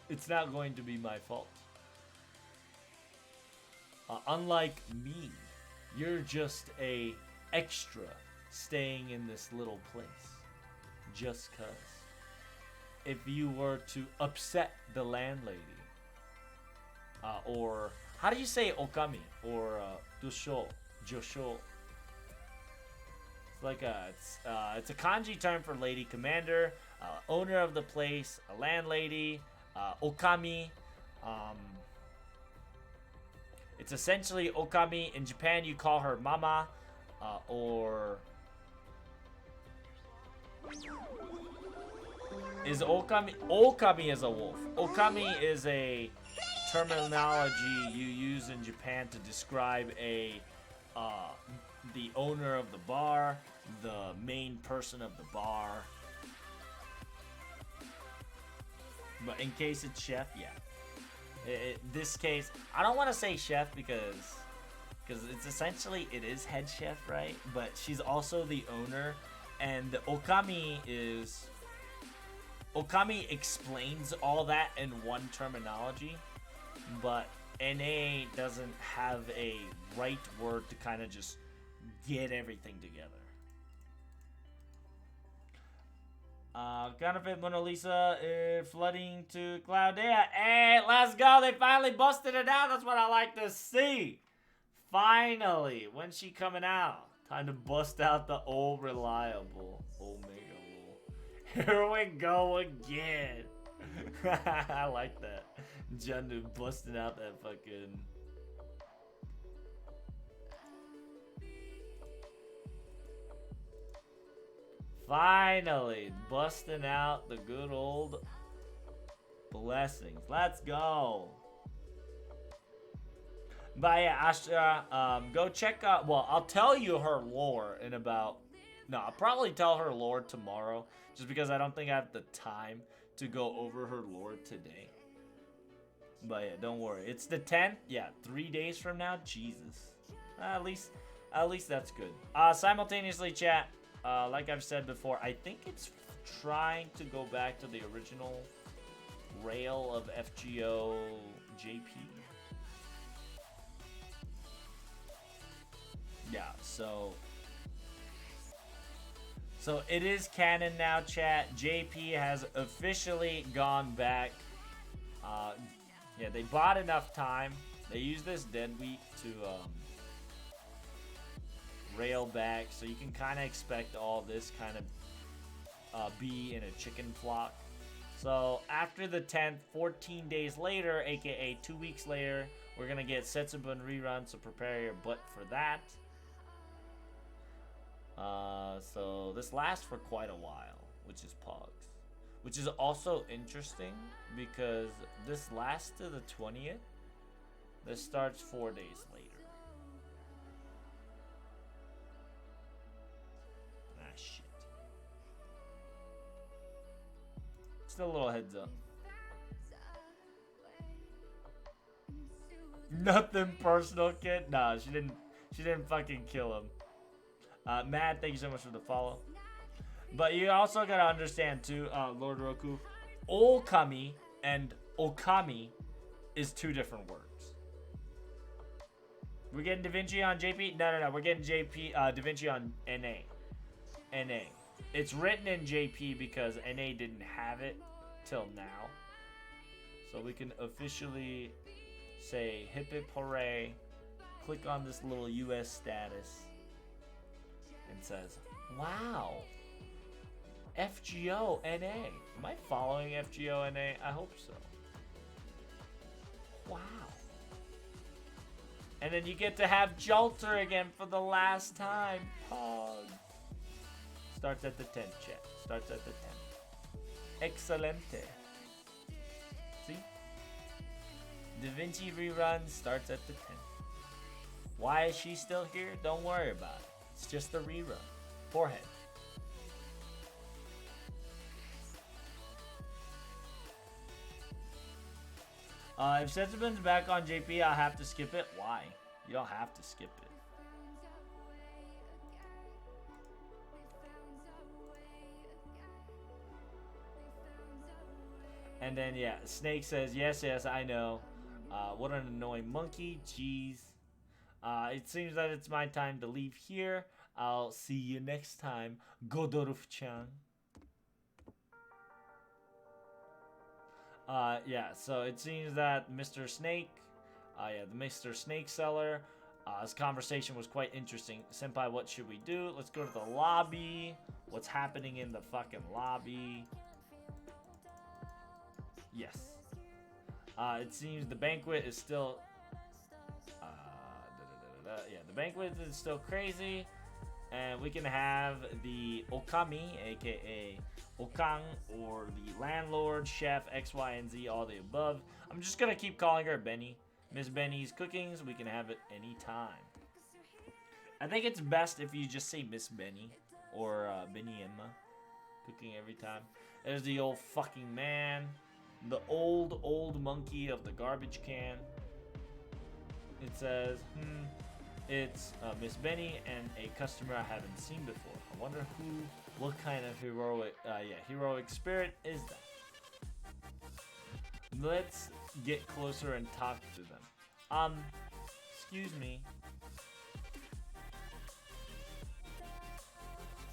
Speaker 1: it's not going to be my fault. Unlike me, you're just a extra staying in this little place. Just cause. If you were to upset the landlady, or how do you say okami or josho? It's like it's a kanji term for lady commander, owner of the place, a landlady, okami. It's essentially okami. In Japan, you call her mama, or is okami? Okami is a wolf. Okami is a terminology you use in Japan to describe the owner of the bar, the main person of the bar. But in case it's chef, this case, I don't want to say chef because it's essentially, it is head chef, right? But she's also the owner, and the okami explains all that in one terminology, but NA doesn't have a right word to kind of just get everything together. Counterfeit Mona Lisa flooding to Cloudea. Hey, let's go. They finally busted it out. That's what I like to see. Finally. When's she coming out? Time to bust out the old reliable Omega Wool. Here we go again. I like that. Jundu busting out that fucking... Finally, busting out the good old blessings. Let's go. But yeah, Astra, go check out, well, I'll tell you her lore in about, no, I'll probably tell her lore tomorrow, just because I don't think I have the time to go over her lore today. But yeah, don't worry. It's the 10th, 3 days from now, Jesus. At least that's good. Simultaneously, chat. Like I've said before, I think it's trying to go back to the original rail of FGO JP. Yeah, so it is canon now, chat. JP has officially gone back. Yeah, they bought enough time. They used this dead week to rail back, so you can kind of expect all this kind of be in a chicken flock. So after the 10th, 14 days later, aka 2 weeks later, we're gonna get Setsubun rerun, so prepare your butt for that. So this lasts for quite a while, which is Pogs. Which is also interesting because this lasts to the 20th. This starts 4 days later. Ah, shit. Just a little heads up. Nothing personal, kid. Nah, she didn't fucking kill him. Matt, thank you so much for the follow. But you also gotta understand too, Lord Roku, Okami and Okami is 2 different words. We're getting Da Vinci on JP? No. We're getting Da Vinci on NA. NA. It's written in JP because NA didn't have it till now. So we can officially say hip hip hooray. Click on this little US status. And says, wow. FGO NA. Am I following FGO NA? I hope so. Wow. And then you get to have Jolter again for the last time. Pog. Starts at the 10th, chat. Starts at the 10th. Excelente. See? Da Vinci rerun starts at the 10th. Why is she still here? Don't worry about it. It's just a rerun. Forehead. If Setsubun's back on JP, I'll have to skip it. Why? You don't have to skip it. And then, yeah, Snake says, yes, I know. What an annoying monkey. Jeez. It seems that it's my time to leave here. I'll see you next time, Godoruf-chan. Yeah, so it seems that Mr. Snake, the Mr. Snake seller, his conversation was quite interesting. Senpai, what should we do? Let's go to the lobby. What's happening in the fucking lobby? Yes. It seems the banquet is still... yeah, the banquet is still crazy. And we can have the Okami, aka Okang, or the landlord, chef, X, Y, and Z, all the above. I'm just gonna keep calling her Beni. Miss Benny's cookings, we can have it anytime. I think it's best if you just say Miss Beni, or Beni Enma, cooking every time. There's the old fucking man, the old monkey of the garbage can. It says, it's Miss Beni and a customer I haven't seen before. I wonder what kind of heroic spirit is that? Let's get closer and talk to them. Excuse me.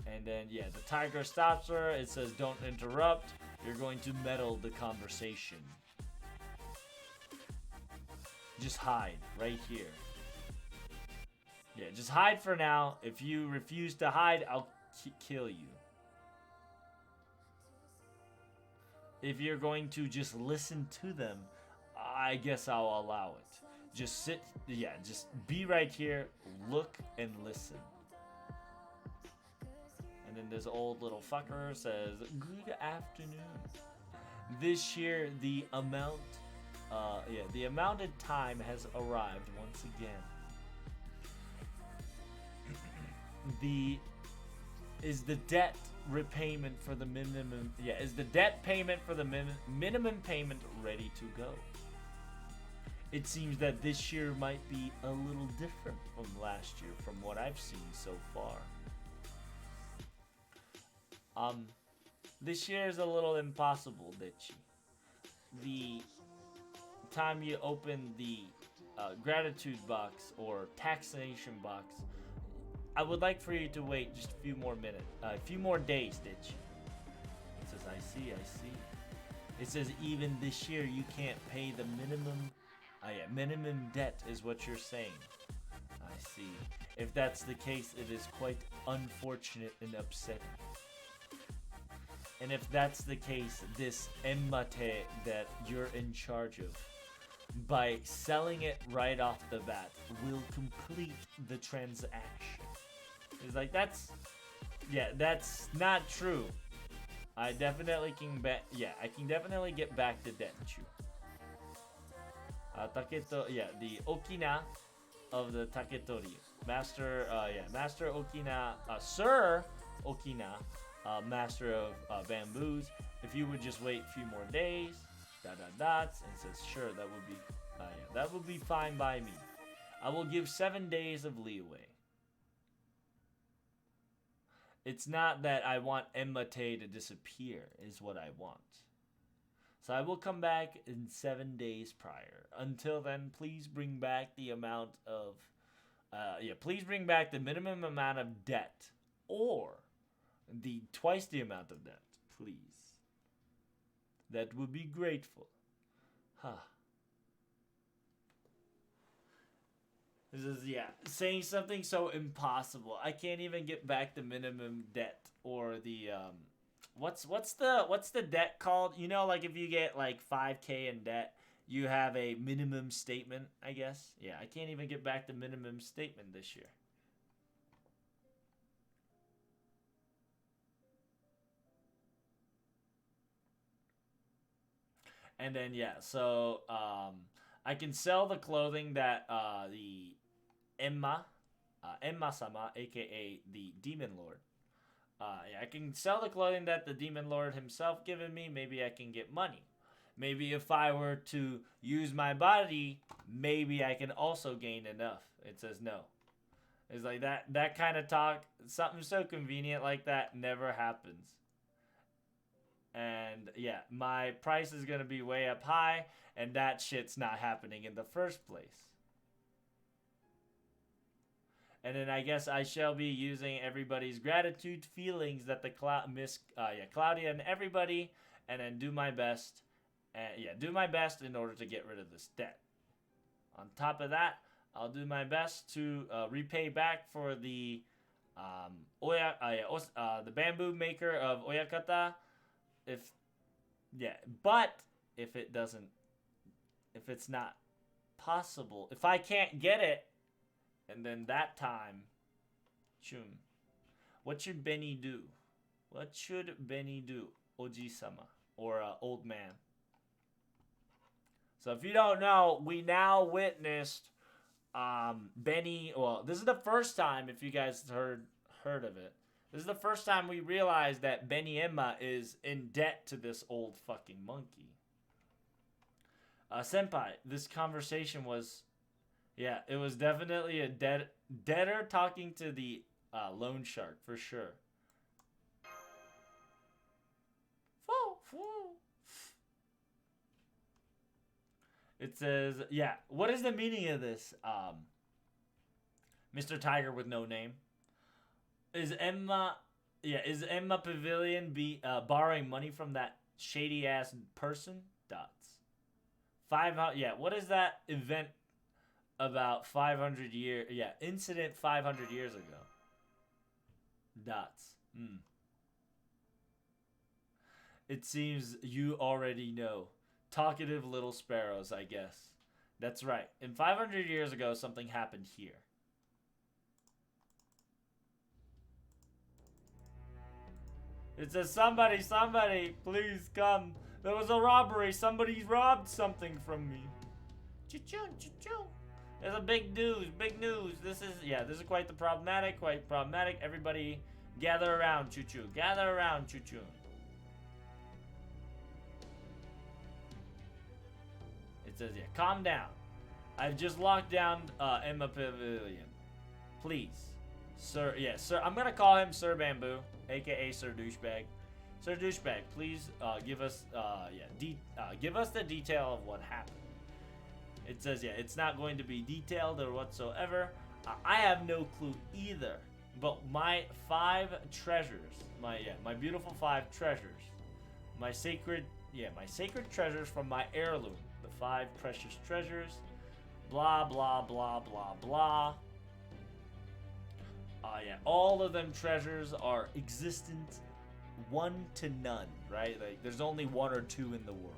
Speaker 1: And then, yeah, the tiger stops her. It says, don't interrupt. You're going to meddle the conversation. Just hide right here. Yeah, just hide for now. If you refuse to hide, I'll kill you. If you're going to just listen to them, I guess I'll allow it. Just sit, just be right here, look and listen. And then this old little fucker says, good afternoon. This year, the amounted time has arrived once again. Is the debt repayment for the minimum minimum payment ready to go? It seems that this year might be a little different from last year from what I've seen so far. This year is a little impossible, Ditchy. The time you open the gratitude box or taxation box, I would like for you to wait just a few more minutes, a few more days, Stitch. It says, I see. It says, even this year you can't pay the minimum, minimum debt is what you're saying. I see. If that's the case, it is quite unfortunate and upsetting. And if that's the case, this Enma that you're in charge of, by selling it right off the bat, will complete the transaction. He's like, that's not true. I definitely can I can definitely get back to Denchu. Taketo, the Okina of the Taketori. Master Okina, Sir Okina, Master of Bamboos. If you would just wait a few more days, and says, sure, that would be fine by me. I will give 7 days of leeway. It's not that I want Enma to disappear, is what I want. So I will come back in 7 days prior. Until then, please bring back the amount of, please bring back the minimum amount of debt, or the twice the amount of debt, please. That would be grateful. This is, saying something so impossible. I can't even get back the minimum debt, or the, what's the debt called? You know, like if you get like 5K in debt, you have a minimum statement, I guess. Yeah, I can't even get back the minimum statement this year. And then, so, I can sell the clothing that, the Enma-sama, aka the Demon Lord. I can sell the clothing that the Demon Lord himself given me. Maybe I can get money. Maybe if I were to use my body, maybe I can also gain enough. It says no. It's like that kind of talk, something so convenient like that never happens. And my price is going to be way up high, and that shit's not happening in the first place. And then I guess I shall be using everybody's gratitude feelings that the Claudia and everybody, and then do my best. Do my best in order to get rid of this debt. On top of that, I'll do my best to repay back for the the bamboo maker of Oyakata. But if it's not possible, if I can't get it, and then that time, what should Beni do? What should Beni do, Oji-sama, or old man? So if you don't know, we now witnessed Beni. Well, this is the first time, if you guys heard of it. This is the first time we realized that Beni Enma is in debt to this old fucking monkey. Senpai, this conversation was, it was definitely a debtor talking to the loan shark, for sure. It says, what is the meaning of this? Mr. Tiger with no name. Is Enma Pavilion borrowing money from that shady ass person? Dots. What is that event about 500 years? Incident 500 years ago. Dots. It seems you already know. Talkative little sparrows, I guess. That's right. In 500 years ago, something happened here. It says, somebody, please come. There was a robbery. Somebody robbed something from me. Choo-choo, choo-choo. There's a big news. This is quite problematic. Everybody gather around, choo-choo. Gather around, choo-choo. It says, calm down. I've just locked down Enma Pavilion. Please. Sir, sir. I'm gonna call him Sir Bamboo, aka Sir Douchebag. Sir Douchebag, please give us give us the detail of what happened. It says, it's not going to be detailed or whatsoever. I have no clue either. But my 5 treasures, my beautiful 5 treasures, my sacred treasures from my heirloom, the 5 precious treasures, blah blah blah blah blah. All of them treasures are existent, 1 to none, right? Like there's only 1 or 2 in the world.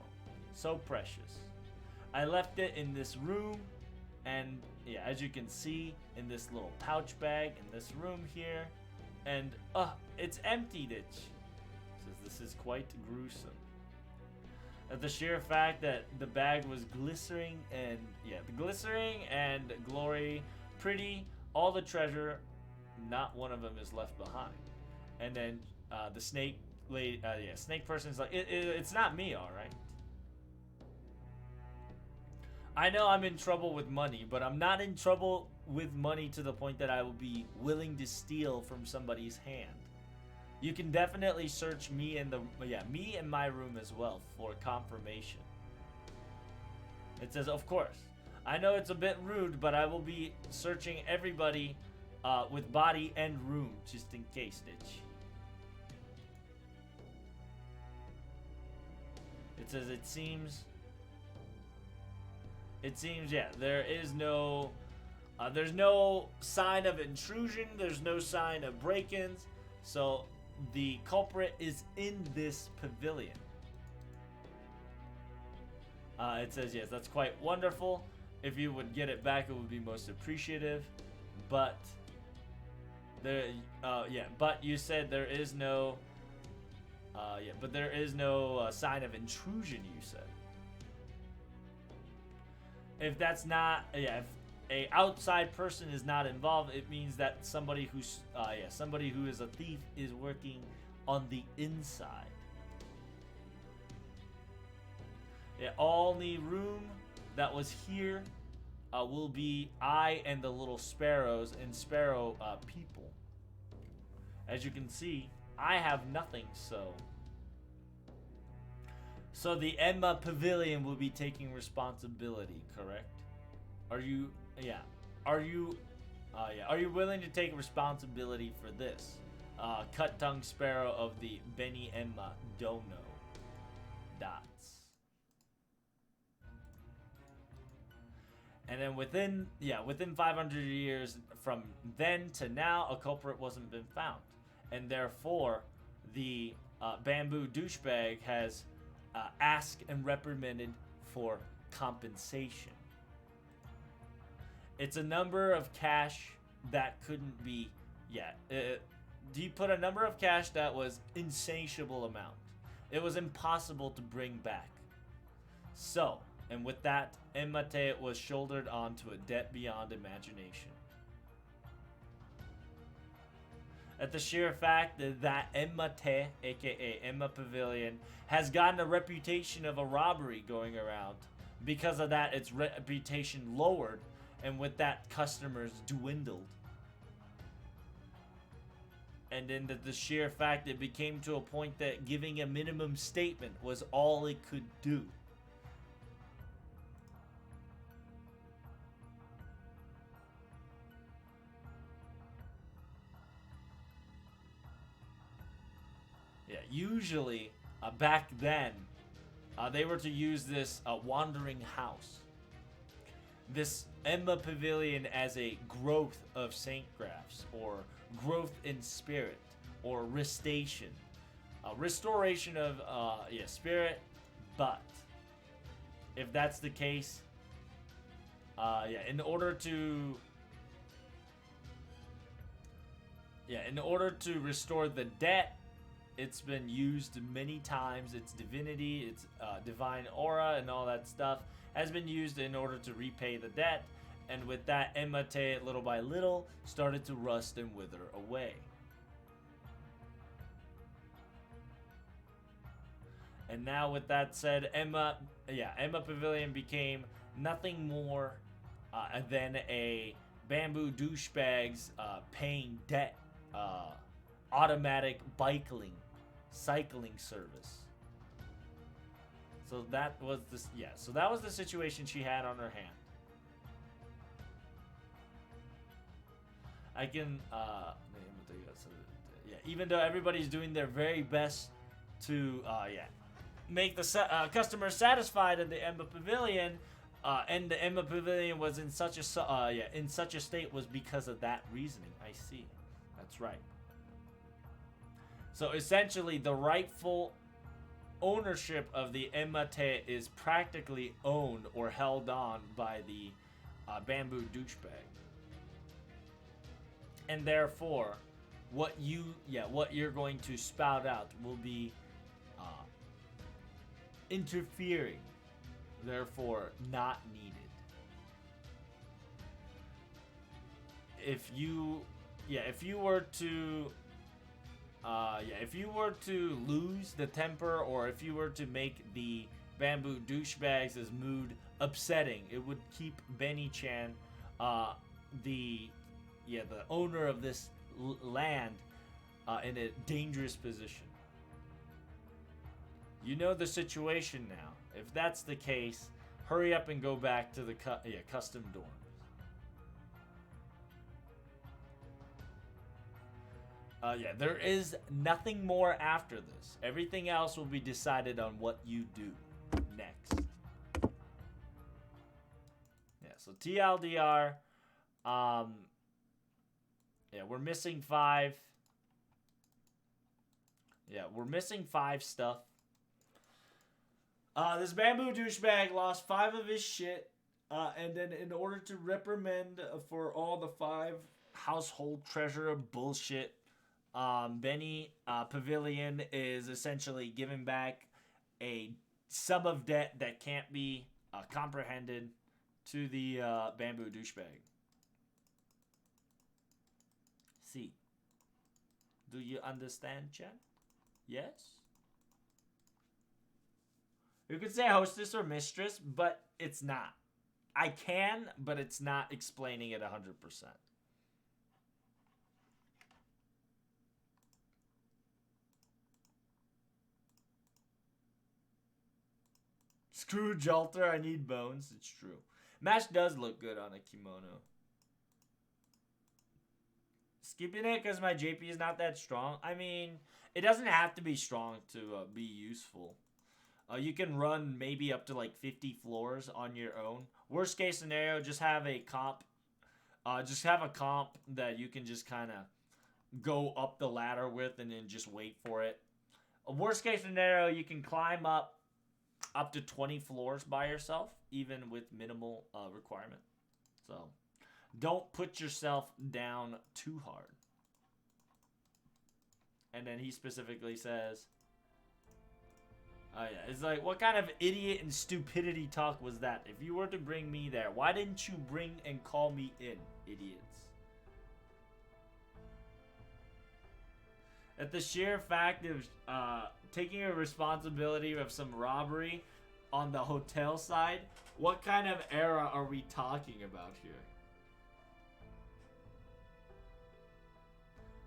Speaker 1: So precious. I left it in this room, and yeah, as you can see, in this little pouch bag in this room here, and it's emptied. It says this is quite gruesome. The sheer fact that the bag was glistening and the glistering and glory, pretty, all the treasure, not one of them is left behind. And then the snake lady, snake person's like, it's not me, all right. I know I'm in trouble with money, but I'm not in trouble with money to the point that I will be willing to steal from somebody's hand. You can definitely search me in me in my room as well for confirmation. It says, of course, I know it's a bit rude, but I will be searching everybody with body and room just in case, Stitch. It says it seems, there is no, there's no sign of intrusion. There's no sign of break-ins. So the culprit is in this pavilion. It says, yes, that's quite wonderful. If you would get it back, it would be most appreciative. But there, but you said there is no, but there is no sign of intrusion, you said. If that's not, if a outside person is not involved, it means that somebody who's, somebody who is a thief is working on the inside. Yeah, all the room that was here will be I and the little sparrows and sparrow people. As you can see, I have nothing, So the Enma Pavilion will be taking responsibility, correct? Are you willing to take responsibility for this? Cut tongue sparrow of the Beni Enma Dono. Dots. And then within 500 years from then to now, a culprit wasn't been found. And therefore, the bamboo douchebag has asked and reprimanded for compensation. It's a number of cash that couldn't be, he put a number of cash that was insatiable amount. It was impossible to bring back. So, and with that, Enma was shouldered onto a debt beyond imagination. At the sheer fact that Enma, aka Enma Pavilion, has gotten a reputation of a robbery going around. Because of that, its reputation lowered, and with that, customers dwindled. And then the sheer fact it became to a point that giving a minimum statement was all it could do. Yeah, usually, back then, they were to use this wandering house. This Enma Pavilion as a growth of saint graphs, or growth in spirit, or restoration. Restoration of, spirit, but if that's the case, in order to restore the debt, it's been used many times. Its divinity, its divine aura, and all that stuff has been used in order to repay the debt. And with that, Enma, little by little, started to rust and wither away. And now, with that said, Enma Pavilion became nothing more than a bamboo douchebag's paying debt, automatic cycling service. So that was the situation she had on her hand. I can Yeah, even though everybody's doing their very best to make the customers satisfied in the Emma Pavilion, and the Emma Pavilion was in such a state was because of that reasoning. I see. That's right. So essentially, the rightful ownership of the Enma is practically owned or held on by the bamboo douchebag, and therefore, what you're going to spout out will be interfering, therefore not needed. If you were to lose the temper, or if you were to make the bamboo douchebags' mood upsetting, it would keep Beni-chan, the owner of this land, in a dangerous position. You know the situation now. If that's the case, hurry up and go back to the custom dorms. There is nothing more after this. Everything else will be decided on what you do next. Yeah, so TLDR, we're missing 5. Yeah, we're missing 5 stuff. This bamboo douchebag lost 5 of his shit, and then in order to reprimand for all the 5 household treasure bullshit, Beni Pavilion is essentially giving back a sum of debt that can't be comprehended to the bamboo douchebag. See. Do you understand, Chen? Yes? You could say hostess or mistress, but it's not. I can, but it's not explaining it 100%. Screw Jalter, I need bones. It's true. Mash does look good on a kimono. Skipping it because my JP is not that strong. I mean, it doesn't have to be strong to be useful. You can run maybe up to like 50 floors on your own. Worst case scenario, just have a comp. Just have a comp that you can just kind of go up the ladder with and then just wait for it. Worst case scenario, you can climb up to 20 floors by yourself, even with minimal requirement. So don't put yourself down too hard. And then he specifically says, it's like, what kind of idiot and stupidity talk was that? If you were to bring me there, why didn't you bring and call me in, idiots? At the sheer fact of taking a responsibility of some robbery on the hotel side, what kind of era are we talking about here?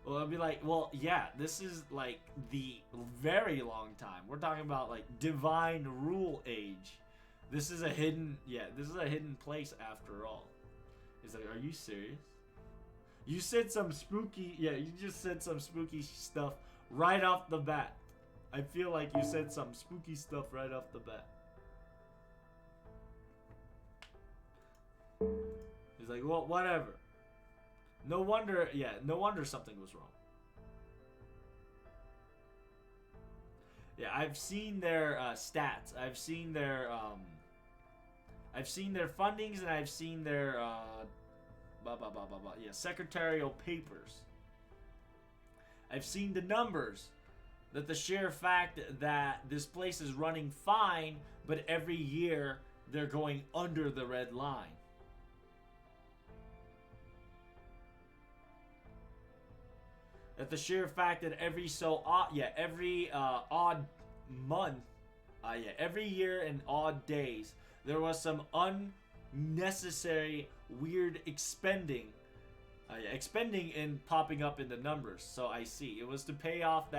Speaker 1: Well, I'll be like, well, yeah, this is like the very long time. We're talking about like divine rule age. This is a hidden place after all. It's like, are you serious? You said some spooky, you just said some spooky stuff right off the bat. I feel like you said some spooky stuff right off the bat. He's like, well, whatever. No wonder something was wrong. Yeah, I've seen their stats. I've seen their fundings, and I've seen their secretarial papers. I've seen the numbers. That the sheer fact that this place is running fine, but every year they're going under the red line. That the sheer fact that every odd month, every year and odd days, there was some unnecessary weird expending and popping up in the numbers. So I see. It was to pay off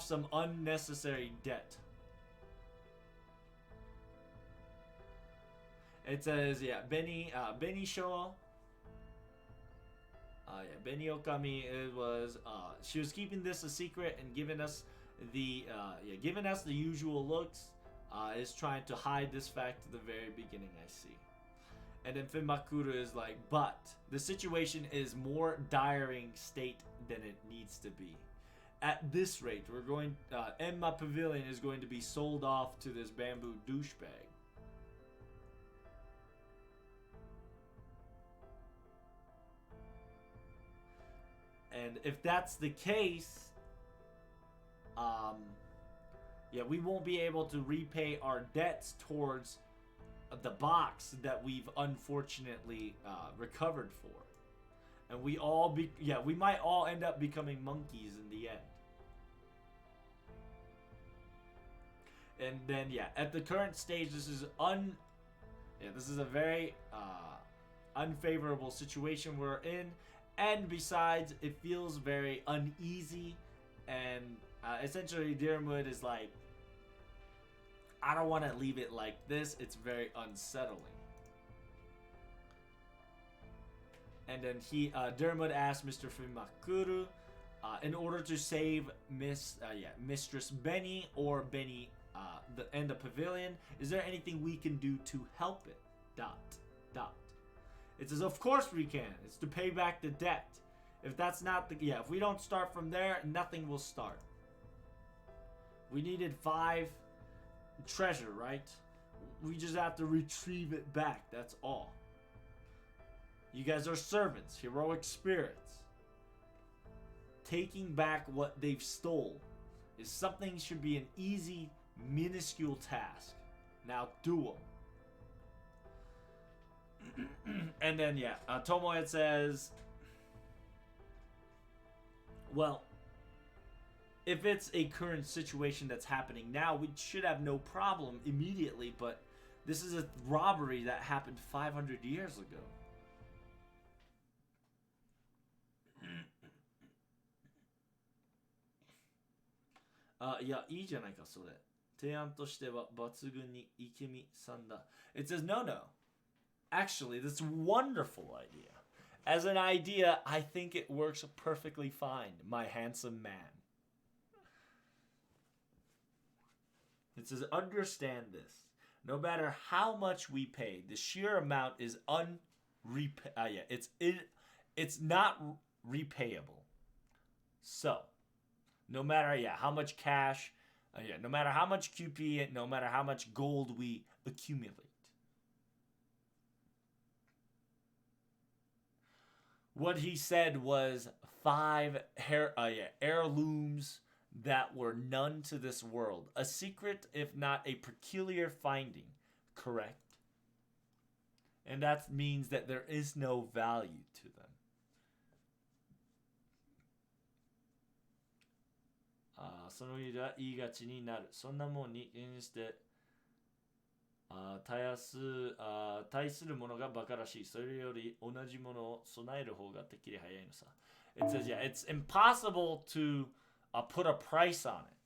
Speaker 1: some unnecessary debt. It says, Beni Show. Beni Okami, it was she was keeping this a secret and giving us the usual looks. Is trying to hide this fact to the very beginning. I see. And then Finmakuru is like, but the situation is more diring state than it needs to be. At this rate, we're going. Enma Pavilion is going to be sold off to this bamboo douchebag. And if that's the case, we won't be able to repay our debts towards the box that we've unfortunately recovered for, and we might all end up becoming monkeys in the end. And then at the current stage, this is a very unfavorable situation we're in. And besides, it feels very uneasy, and essentially Diarmuid is like, I don't want to leave it like this. It's very unsettling. And then Diarmuid asked Mr. Finmakuru, in order to save Mistress Beni or Beni and the pavilion, is there anything we can do to help it? ... It says, of course we can. It's to pay back the debt. If that's not if we don't start from there, nothing will start. We needed 5 treasure, right? We just have to retrieve it back. That's all. You guys are servants, heroic spirits. Taking back what they've stole is something should be an easy, minuscule task. Now do them. And then Tomoe says, well, if it's a current situation that's happening now, we should have no problem immediately, but this is a robbery that happened 500 years ago. It says, no. Actually, that's a wonderful idea. As an idea, I think it works perfectly fine, my handsome man. It says, understand this. No matter how much we pay, the sheer amount is it's not repayable. So, no matter how much cash, no matter how much QP, no matter how much gold we accumulate. What he said was 5 heirlooms that were none to this world. A secret, if not a peculiar finding. Correct? And that means that there is no value to them. It says, it's impossible to put a price on it.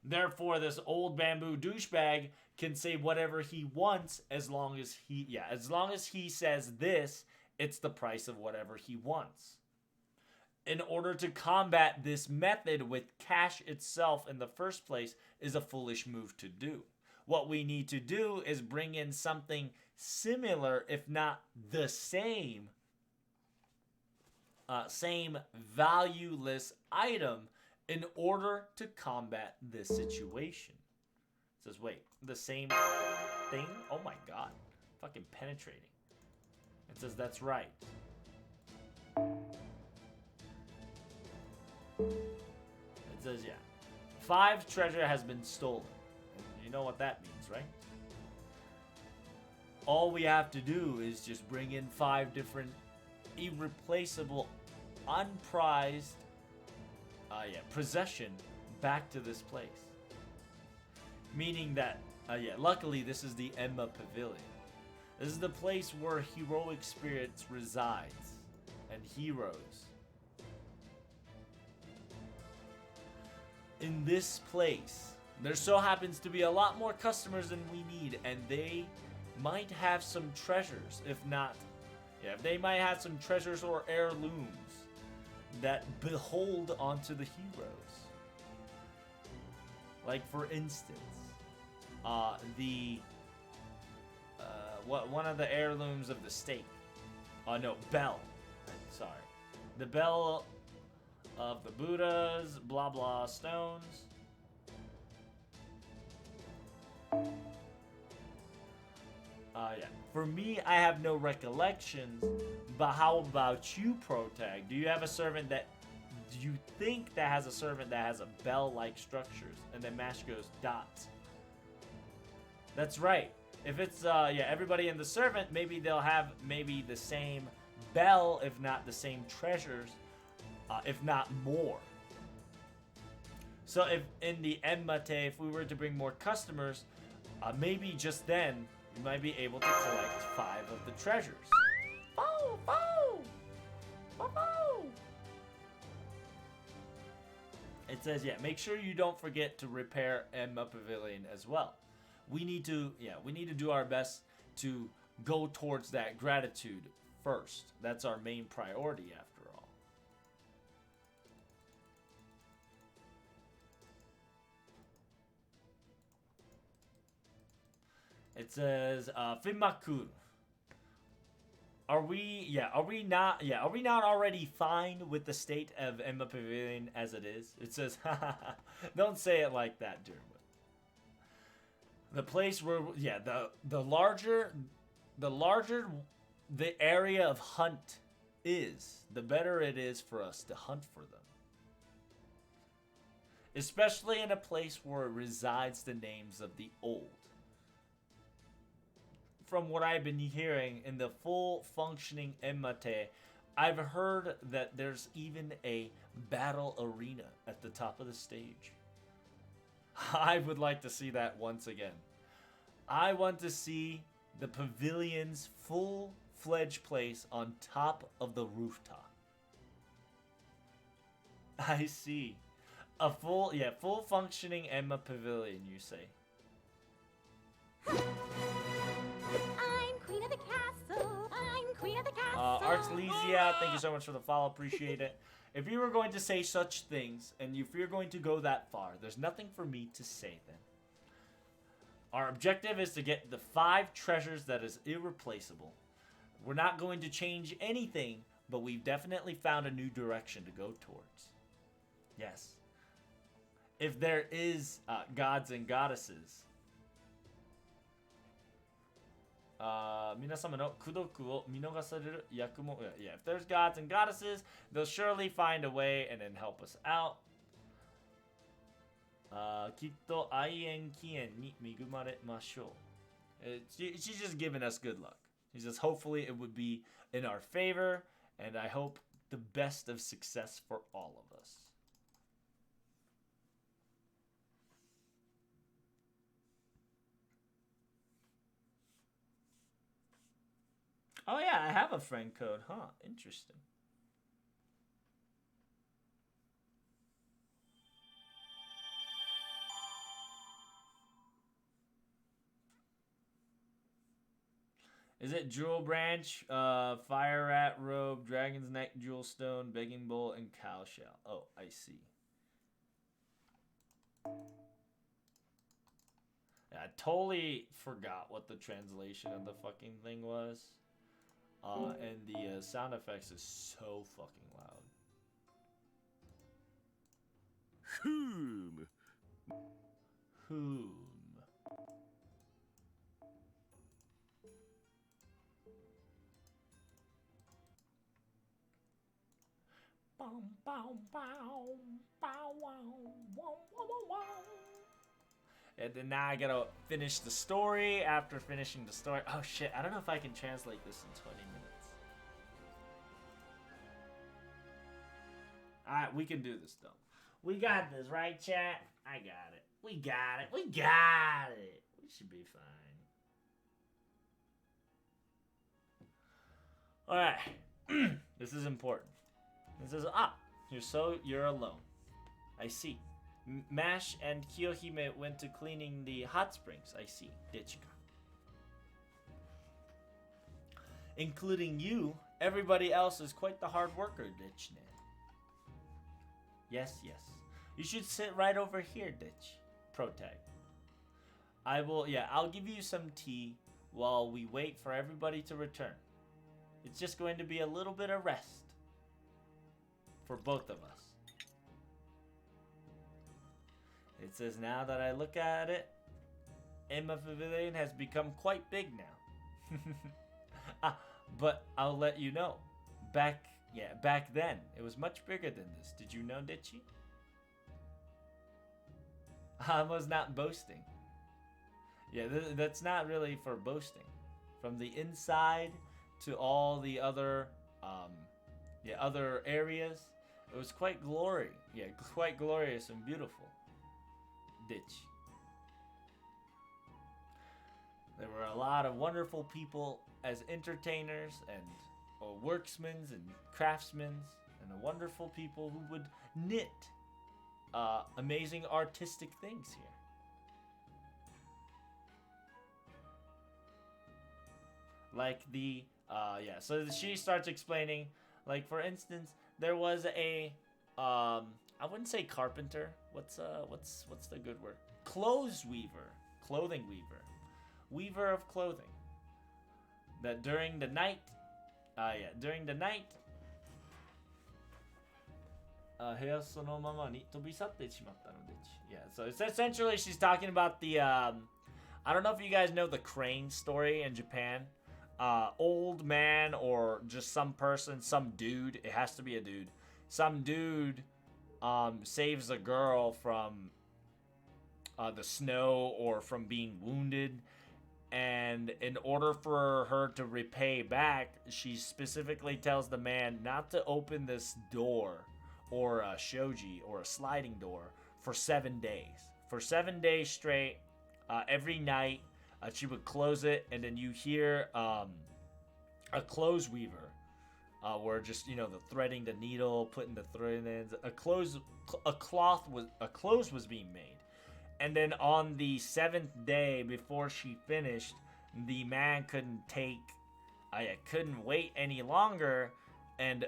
Speaker 1: Therefore, this old bamboo douchebag can say whatever he wants as long as he says this, it's the price of whatever he wants. In order to combat this method with cash itself in the first place is a foolish move to do. What we need to do is bring in something similar, if not the same valueless item in order to combat this situation. It says, wait, the same thing? Oh my god. Fucking penetrating. It says, that's right. It says, 5 treasure has been stolen. You know what that means, right? All we have to do is just bring in 5 different irreplaceable, unprized possession back to this place. Meaning that, luckily this is the Enma Pavilion. This is the place where heroic spirits resides and heroes. In this place, there so happens to be a lot more customers than we need, and they might have some treasures, if they might have some treasures or heirlooms that behold onto the heroes. Like for instance, one of the heirlooms of the state. Oh no, bell. Sorry, the bell of the Buddhas. Blah blah stones. Yeah. For me, I have no recollections. But how about you, Protag? Do you have a servant that? Do you think that has a servant that has a bell-like structures? And then Mash goes dots. That's right. If it's yeah, everybody in the servant, maybe they'll have maybe the same bell, if not the same treasures, if not more. So if in the Enma, if we were to bring more customers, maybe just then we might be able to collect 5 of the treasures. Bow, bow, bow, bow. It says, yeah, make sure you don't forget to repair Emma Pavilion as well. We need to do our best to go towards that gratitude first. That's our main priority after all. It says, Fimaku. Are we not already fine with the state of Emma Pavilion as it is? It says, don't say it like that, Dermot. The place where, yeah, the larger the area of hunt is, the better it is for us to hunt for them. Especially in a place where resides the names of the old. From what I've been hearing in the full functioning Enmate, I've heard that there's even a battle arena at the top of the stage. I would like to see that once again. I want to see the pavilion's full-fledged place on top of the rooftop. I see. A full functioning Emma Pavilion, you say?
Speaker 2: I'm queen of the castle. I'm queen of the castle.
Speaker 1: Archlesia, thank you so much for the follow. Appreciate it. If you were going to say such things, and if you're going to go that far, there's nothing for me to say then. Our objective is to get the 5 treasures that is irreplaceable. We're not going to change anything, but we've definitely found a new direction to go towards. Yes. If there is gods and goddesses, 皆様の功徳を見逃される役も yeah, if there's gods and goddesses, they'll surely find a way and then help us out. きっと愛縁起縁に恵まれましょう. She's just giving us good luck. She says hopefully it would be in our favor, and I hope the best of success for all of us. Oh yeah, I have a friend code, huh? Interesting. Is it Jewel Branch, Fire Rat Robe, Dragon's Neck, Jewel Stone, Begging Bowl, and Cow Shell? Oh, I see. Yeah, I totally forgot what the translation of the fucking thing was. And the sound effects is so fucking loud.
Speaker 4: Whom?
Speaker 1: Whom? Bow, bow, bow, bow, wow, wow, wow, wow. And then now I gotta finish the story after finishing the story. Oh shit, I don't know if I can translate this in 20 minutes. Alright, we can do this though. We got this, right, chat? I got it. We got it. We got it. We should be fine. Alright. This is important. It says, you're alone. I see. Mash and Kiyohime went to cleaning the hot springs. I see. Dichika. Including you, everybody else is quite the hard worker, Dichne. Yes, yes. You should sit right over here, Ditch. Protag. I will, yeah, I'll give you some tea while we wait for everybody to return. It's just going to be a little bit of rest for both of us. It says, now that I look at it, Enma Pavilion has become quite big now. But I'll let you know. Back then, it was much bigger than this. Did you know, Ditchy? I was not boasting. Yeah, that's not really for boasting. From the inside to all the other, other areas, it was quite quite glorious and beautiful. Ditch. There were a lot of wonderful people as entertainers and worksmen and craftsmen, and wonderful people who would knit amazing artistic things here. Like the so she starts explaining, like, for instance, there was a I wouldn't say carpenter. What's the good word? Clothes weaver, clothing weaver, weaver of clothing. That during the night, yeah, so it's essentially she's talking about the I don't know if you guys know the crane story in Japan. Old man or just some person, some dude, it has to be a dude. Some dude saves a girl from the snow or from being wounded. And in order for her to repay back, she specifically tells the man not to open this door or a shoji or a sliding door for 7 days. For 7 days straight, every night, she would close it, and then you hear a clothes weaver, where just, the threading the needle, putting the thread in, a clothes was being made. And then on the 7th day, before she finished, the man couldn't wait any longer, and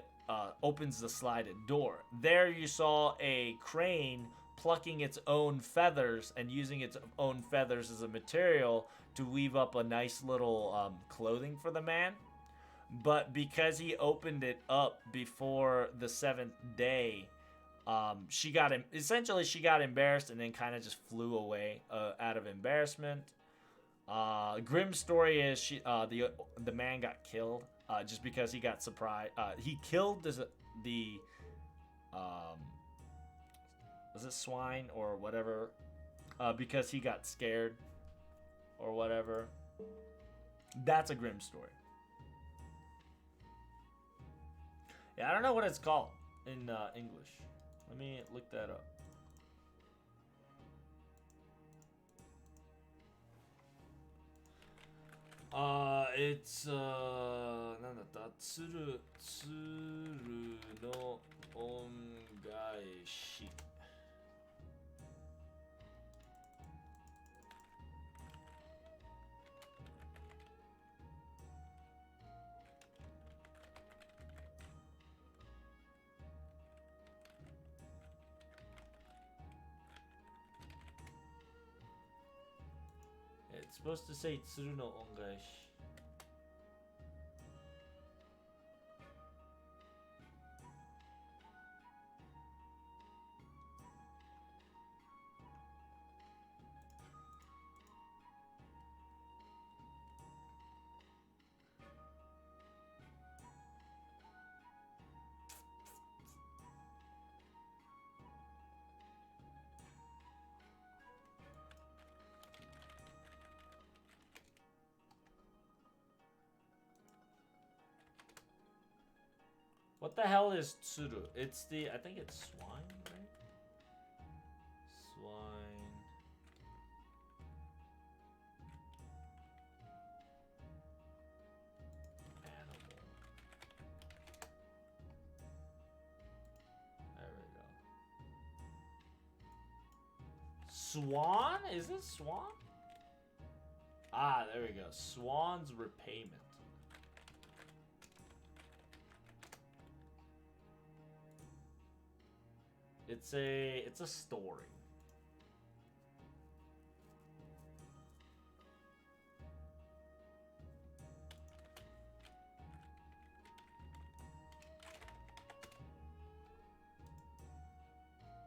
Speaker 1: opens the slided door. There you saw a crane plucking its own feathers and using its own feathers as a material to weave up a nice little clothing for the man. But because he opened it up before the 7th day, she got embarrassed and then kind of just flew away out of embarrassment. Grim story is the man got killed just because he got surprised. He killed the was it swine or whatever, because he got scared or whatever. That's a grim story. Yeah, I don't know what it's called in English. Let me look that up. It's なんだった？鶴の恩返し。It's supposed to say 鶴の恩返し。What the hell is tsuru? I think it's swine, right? Swine. Animal. There we go. Swan? Is it swan? Ah, there we go. Swan's repayment. It's a story.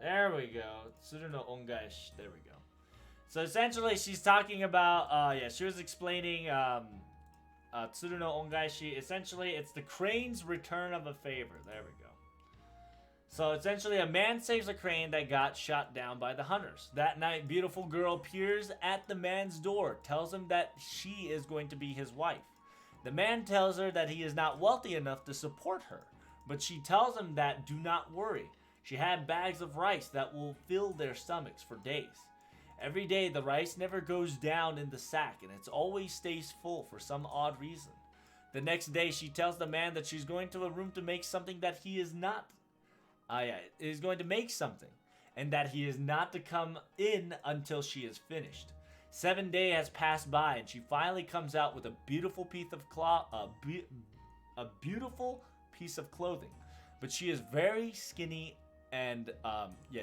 Speaker 1: There we go. Tsuru no ongaishi. There we go. So essentially, she's talking about, she was explaining, Tsuru no ongaishi. Essentially, it's the crane's return of a favor. There we go. So essentially, a man saves a crane that got shot down by the hunters. That night, beautiful girl appears at the man's door, tells him that she is going to be his wife. The man tells her that he is not wealthy enough to support her, but she tells him that do not worry. She had bags of rice that will fill their stomachs for days. Every day, the rice never goes down in the sack, and it always stays full for some odd reason. The next day, she tells the man that she's going to a room to make something that he is not. Is going to make something, and that he is not to come in until she is finished. 7 days has passed by, and she finally comes out with a beautiful piece of beautiful piece of clothing. But she is very skinny, and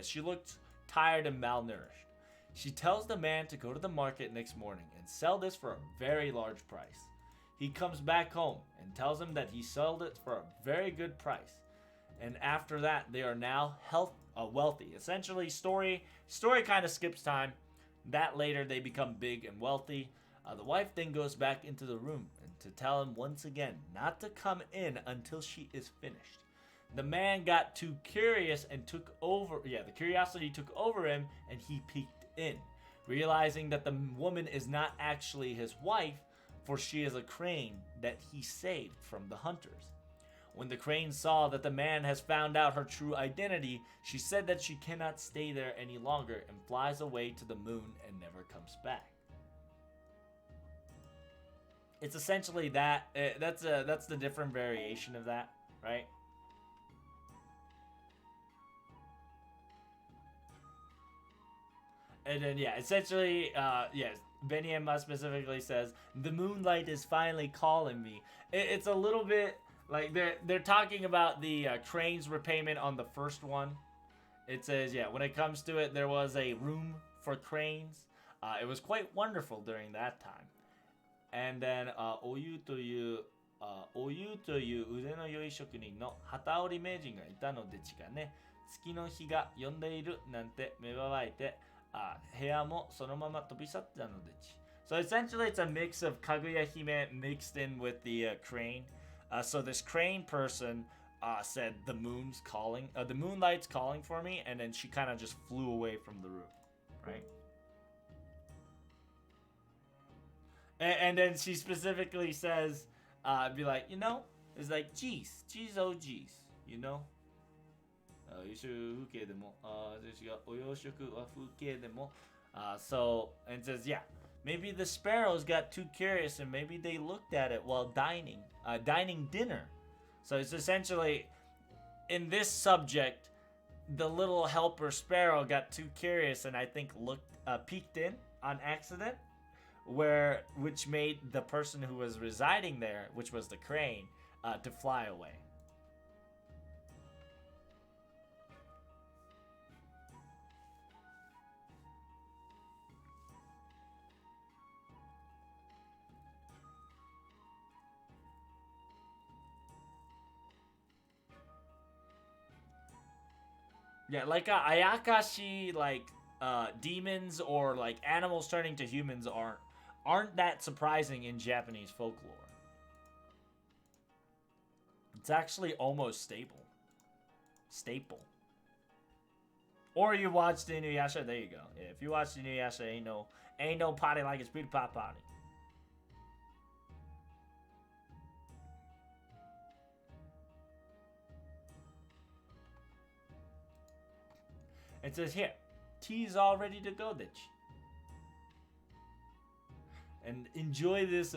Speaker 1: she looked tired and malnourished. She tells the man to go to the market next morning and sell this for a very large price. He comes back home and tells him that he sold it for a very good price. And after that, they are now wealthy. Essentially, story kind of skips time. That later, they become big and wealthy. The wife then goes back into the room and to tell him once again not to come in until she is finished. The man got too curious and took over. The curiosity took over him, and he peeked in, realizing that the woman is not actually his wife, for she is a crane that he saved from the hunters. When the crane saw that the man has found out her true identity, she said that she cannot stay there any longer and flies away to the moon and never comes back. It's essentially that. That's the different variation of that, right? And then essentially, Beni Enma specifically says the moonlight is finally calling me. It's a little bit. Like, they're talking about the crane's repayment on the first one. It says, when it comes to it, there was a room for cranes. It was quite wonderful during that time. And then, お湯という腕の良い職人の旗織り名人がいたのでちかね。月の日が呼んでいるなんて芽生えて、部屋もそのまま飛び去ったのでち。So essentially, it's a mix of Kaguya Hime mixed in with the crane. So this crane person said the moonlight's calling for me, and then she kind of just flew away from the room, right? And then she specifically says, be like, it's like, geez, oh geez, so, and it says, maybe the sparrows got too curious and maybe they looked at it while dining dinner. So it's essentially, in this subject, the little helper sparrow got too curious and I think peeked in on accident, which made the person who was residing there, which was the crane, to fly away. Like Ayakashi, demons or like animals turning to humans aren't that surprising in Japanese folklore. It's actually almost staple. Or you watched Inuyasha, there you go. Yeah, if you watched Inuyasha, ain't no party like a street pop party. It says here, tea's all ready to go, ditch. And enjoy this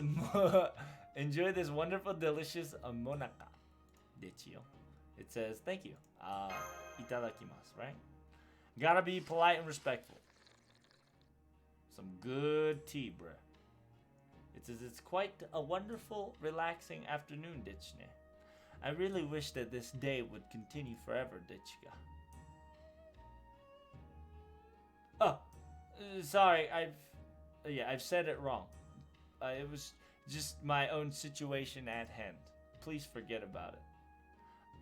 Speaker 1: wonderful, delicious monaka, ditchio. It says, thank you. Itadakimasu, right? Gotta be polite and respectful. Some good tea, bruh. It says, it's quite a wonderful, relaxing afternoon, ditchne. I really wish that this day would continue forever, ditchga. Oh, sorry. I've said it wrong. It was just my own situation at hand. Please forget about it.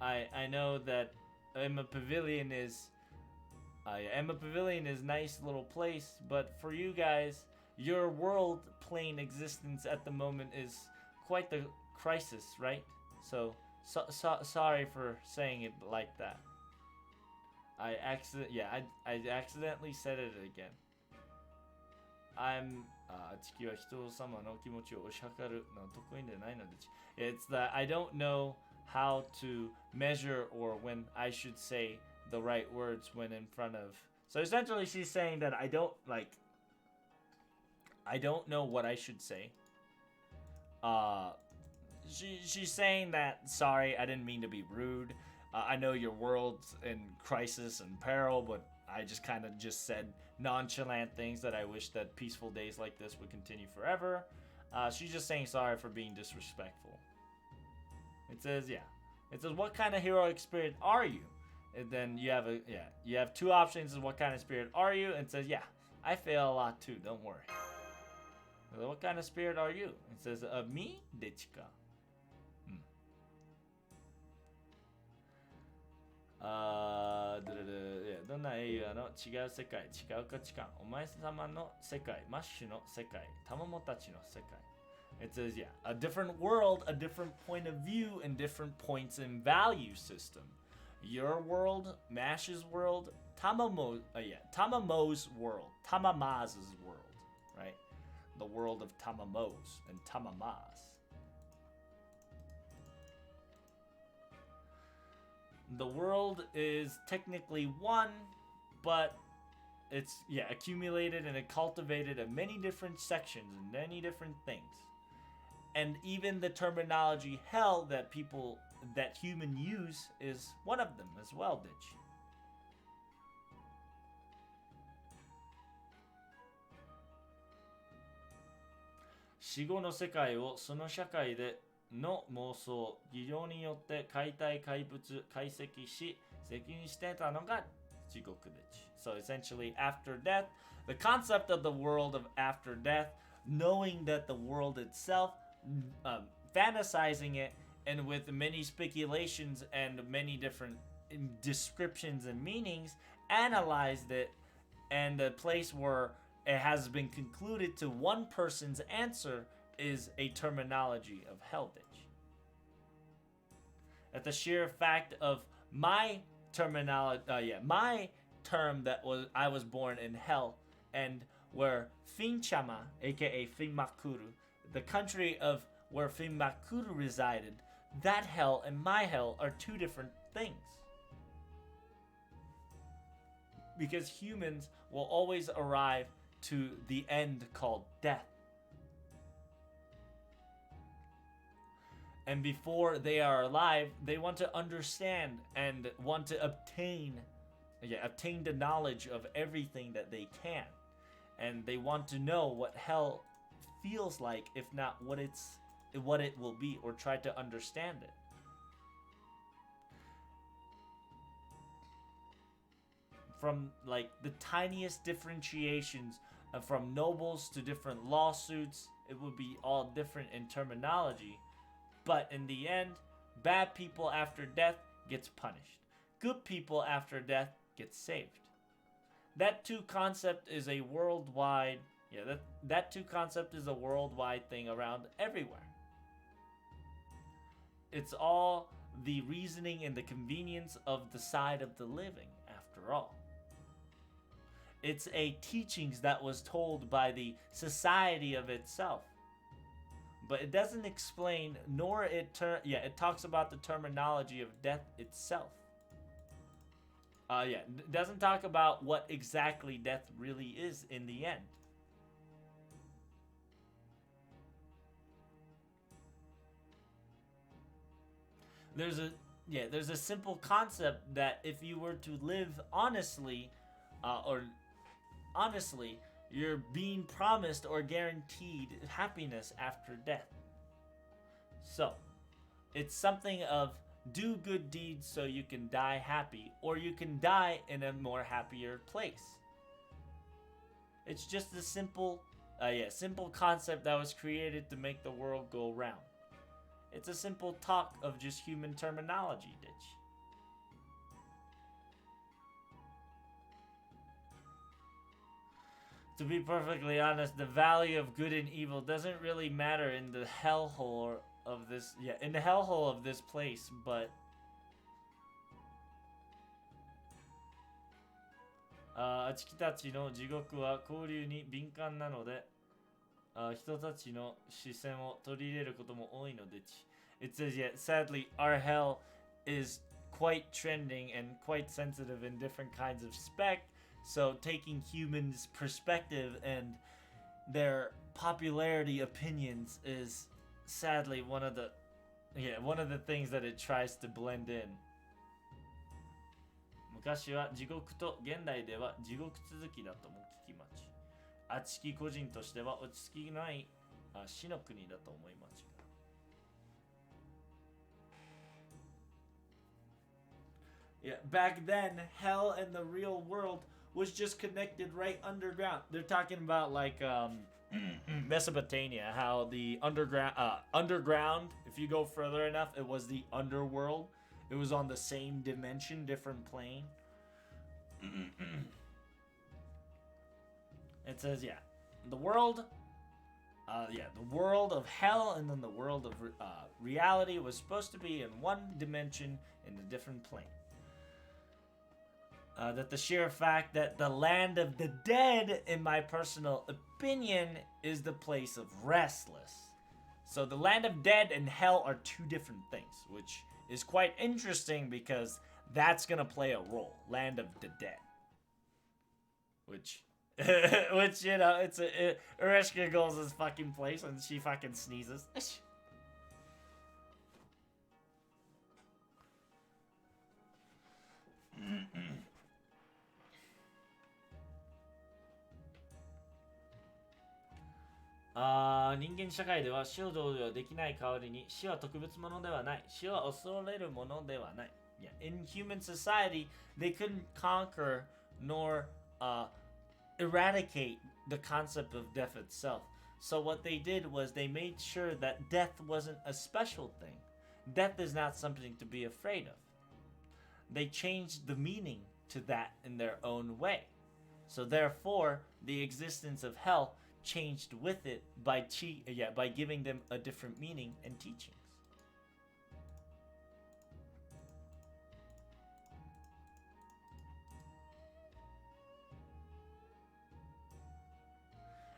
Speaker 1: I know that Emma Pavilion is Emma Pavilion is nice little place, but for you guys, your world plane existence at the moment is quite the crisis, right? So sorry for saying it like that. I accidentally said it again. I'm 地球は人様の気持ちを推し量るの得意でないので It's that I don't know how to measure or when I should say the right words when in front of. So essentially she's saying that I don't know what I should say. She's saying that sorry, I didn't mean to be rude. I know your world's in crisis and peril, but I just kind of just said nonchalant things that I wish that peaceful days like this would continue forever. She's just saying sorry for being disrespectful. It says, what kind of heroic spirit are you? And then you have two options of what kind of spirit are you? And it says, I fail a lot too, don't worry. What kind of spirit are you? It says, me? Dechika. どんな英雄の違う世界、違う価値観、お前様の世界、マッシュの世界、卵たちの世界。It says, a different world, a different point of view, and different points in value system. Your world, Mash's world, Tamamo's world, Tamamaz's world, right? The world of Tamamos and Tamamaz. The world is technically one, but it's accumulated and cultivated in many different sections and many different things. And even the terminology hell that human use is one of them as well, Ditch. Shigo no sekai wo sono shakai de no mousou, 技量によって解体怪物解析し責任してたのが地獄でち。So essentially, after death, the concept of the world of after death, knowing that the world itself, fantasizing it, and with many speculations and many different descriptions and meanings, analyzed it, and the place where it has been concluded to one person's answer is a terminology of Hellditch. At the sheer fact of my terminology, my term that I was born in hell, and where Finchama, aka Finmakuru, the country of where Finmakuru resided, that hell and my hell are two different things. Because humans will always arrive to the end called death. And before they are alive, they want to understand and want to obtain the knowledge of everything that they can. And they want to know what hell feels like, if not what it will be, or try to understand it. From like the tiniest differentiations from nobles to different lawsuits, it would be all different in terminology. But in the end, bad people after death gets punished. Good people after death get saved. That two concept is a worldwide, that two concept is a worldwide thing around everywhere. It's all the reasoning and the convenience of the side of the living, after all. It's a teachings that was told by the society of itself. But it doesn't explain, nor it talks about the terminology of death itself. It doesn't talk about what exactly death really is in the end. There's a simple concept that if you were to live honestly, you're being promised or guaranteed happiness after death. So, it's something of do good deeds so you can die happy, or you can die in a more happier place. It's just a simple, simple concept that was created to make the world go round. It's a simple talk of just human terminology, Ditch. To be perfectly honest, the value of good and evil doesn't really matter in the hellhole of this, in the hellhole of this place, butあちきたちの地獄は交流に敏感なので、人たちの視線を取り入れることも多いので、It says, yet sadly, our hell is quite trending and quite sensitive in different kinds of spec. So taking humans' perspective and their popularity opinions is sadly one of the things that it tries to blend in. 昔は地獄と現代では地獄続きだとも聞きまち。あちき個人としては落ち着きない死の国だと思いまち。Yeah, back then, hell and the real world was just connected right underground. They're talking about like Mesopotamia, how the underground, if you go further enough, it was the underworld. It was on the same dimension, different plane. It says, the world of hell and then the world of reality was supposed to be in one dimension in a different plane. That the sheer fact that the land of the dead, in my personal opinion, is the place of restless. So the land of dead and hell are two different things, which is quite interesting because that's gonna play a role. Land of the dead. Which, you know, Ureshka goes this fucking place and she fucking sneezes. Ah, 人間社会では死を同情できない代わりに死は特別ものではない。死は恐れるものではない。Yeah, in human society, they couldn't conquer nor eradicate the concept of death itself. So what they did was they made sure that death wasn't a special thing. Death is not something to be afraid of. They changed the meaning to that in their own way. So therefore, the existence of hell changed with it by giving them a different meaning and teachings.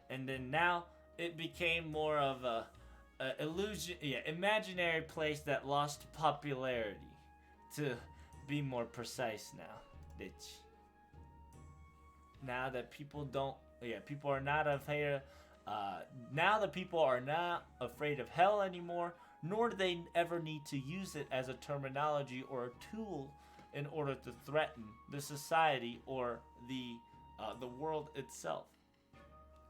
Speaker 1: And then now it became more of a imaginary place that lost popularity. To be more precise now, now that people are not afraid. Now that people are not afraid of hell anymore, nor do they ever need to use it as a terminology or a tool in order to threaten the society or the world itself.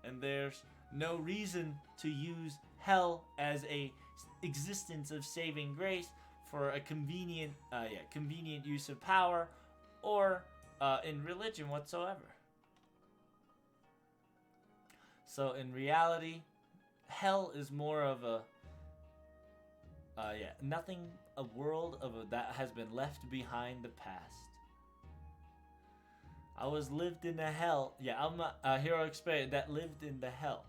Speaker 1: And there's no reason to use hell as a existence of saving grace for a convenient use of power or in religion whatsoever. So in reality, hell is more of a world that has been left behind the past. I was lived in the hell. Yeah, I'm a hero experience that lived in the hell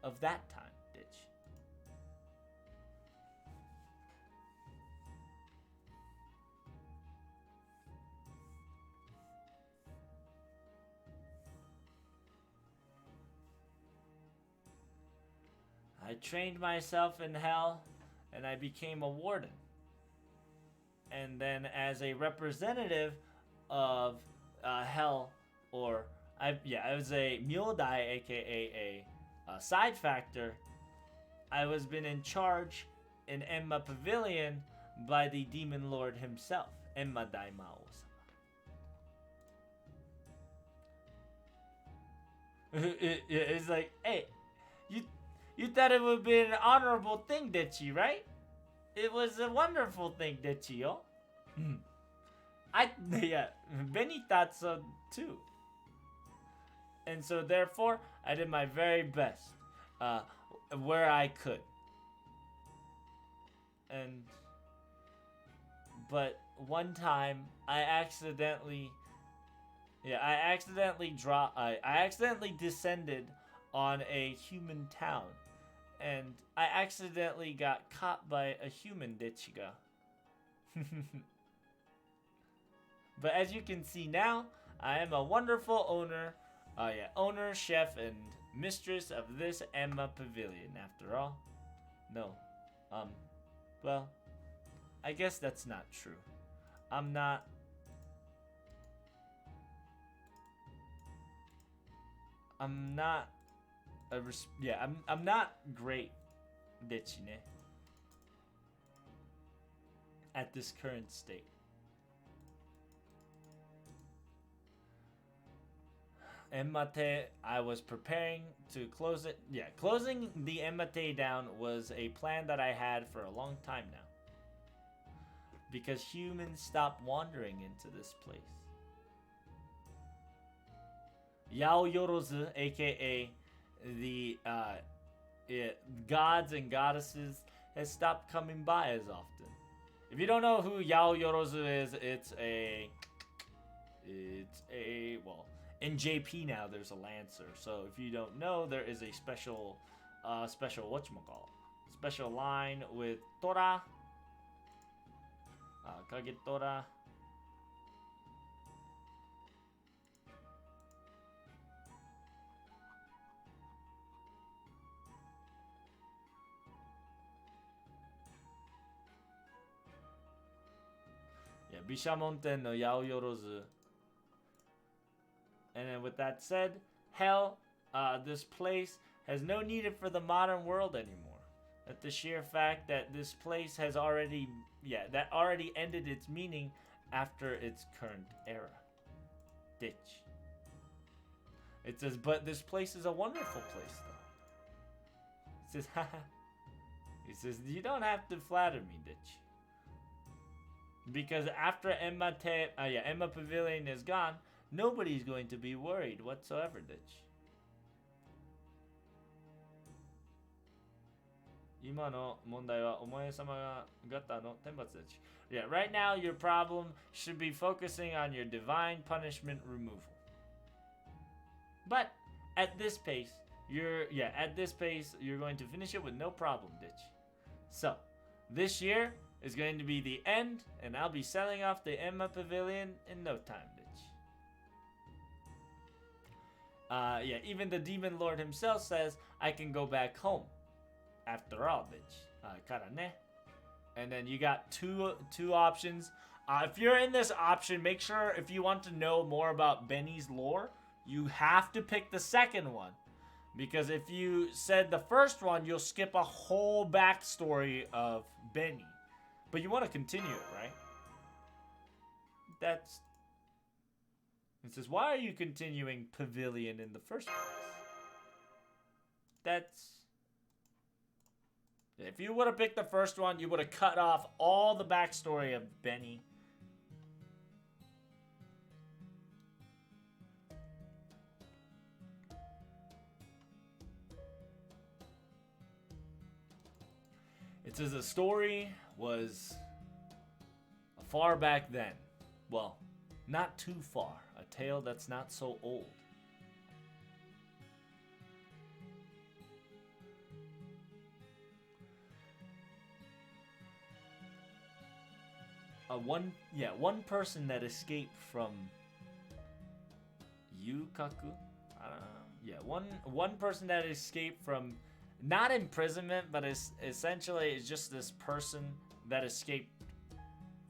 Speaker 1: of that time, bitch. I trained myself in hell, and I became a warden. And then as a representative of hell, or I was a Myodai, aka a side factor. I was been in charge in Enma Pavilion by the Demon Lord himself, Enma Daimao-sama. It's like, hey, you thought it would be an honorable thing, did you, right? It was a wonderful thing, did you? Beni thought so too. And so therefore, I did my very best, where I could. But one time I accidentally descended on a human town, and I accidentally got caught by a human dechiga. But as you can see now, I am a wonderful owner, chef, and mistress of this Enma pavilion after all. No. Well, I guess that's not true. I'm not I'm not I'm not great, Dechine, at this current state. Enmate, I was preparing to close it. Yeah, closing the Enmate down was a plan that I had for a long time now. Because humans stopped wandering into this place. Yao Yorozu, aka the gods and goddesses, has stopped coming by as often. If you don't know who Yao Yorozu is, it's a well, in JP now there's a Lancer. So if you don't know, there is a special special line with Tora, Kage Tora. Yeah, Bishamonten no Yao Yorozu. And then with that said, hell, this place has no need for the modern world anymore. That the sheer fact that this place has already ended its meaning after its current era. Ditch. It says, but this place is a wonderful place, though. It says, haha. He says, you don't have to flatter me, Ditch. Because after Enma Pavilion is gone, nobody's going to be worried whatsoever, Ditch. Yeah, right now your problem should be focusing on your divine punishment removal. But at this pace, you're going to finish it with no problem, Ditch. So, this year is going to be the end, and I'll be selling off the Enma Pavilion in no time, Ditch. Even the Demon Lord himself says I can go back home. After all, Ditch. Karane. And then you got two options. If you're in this option, make sure if you want to know more about Beni's lore, you have to pick the second one. Because if you said the first one, you'll skip a whole backstory of Beni. But you want to continue it, right? It says, why are you continuing Pavilion in the first place? If you would have picked the first one, you would have cut off all the backstory of Beni. It says the story was far back then. Well, not too far. A tale that's not so old. One person that escaped from Yukaku. One person that escaped from not imprisonment, but essentially it's just this person that escaped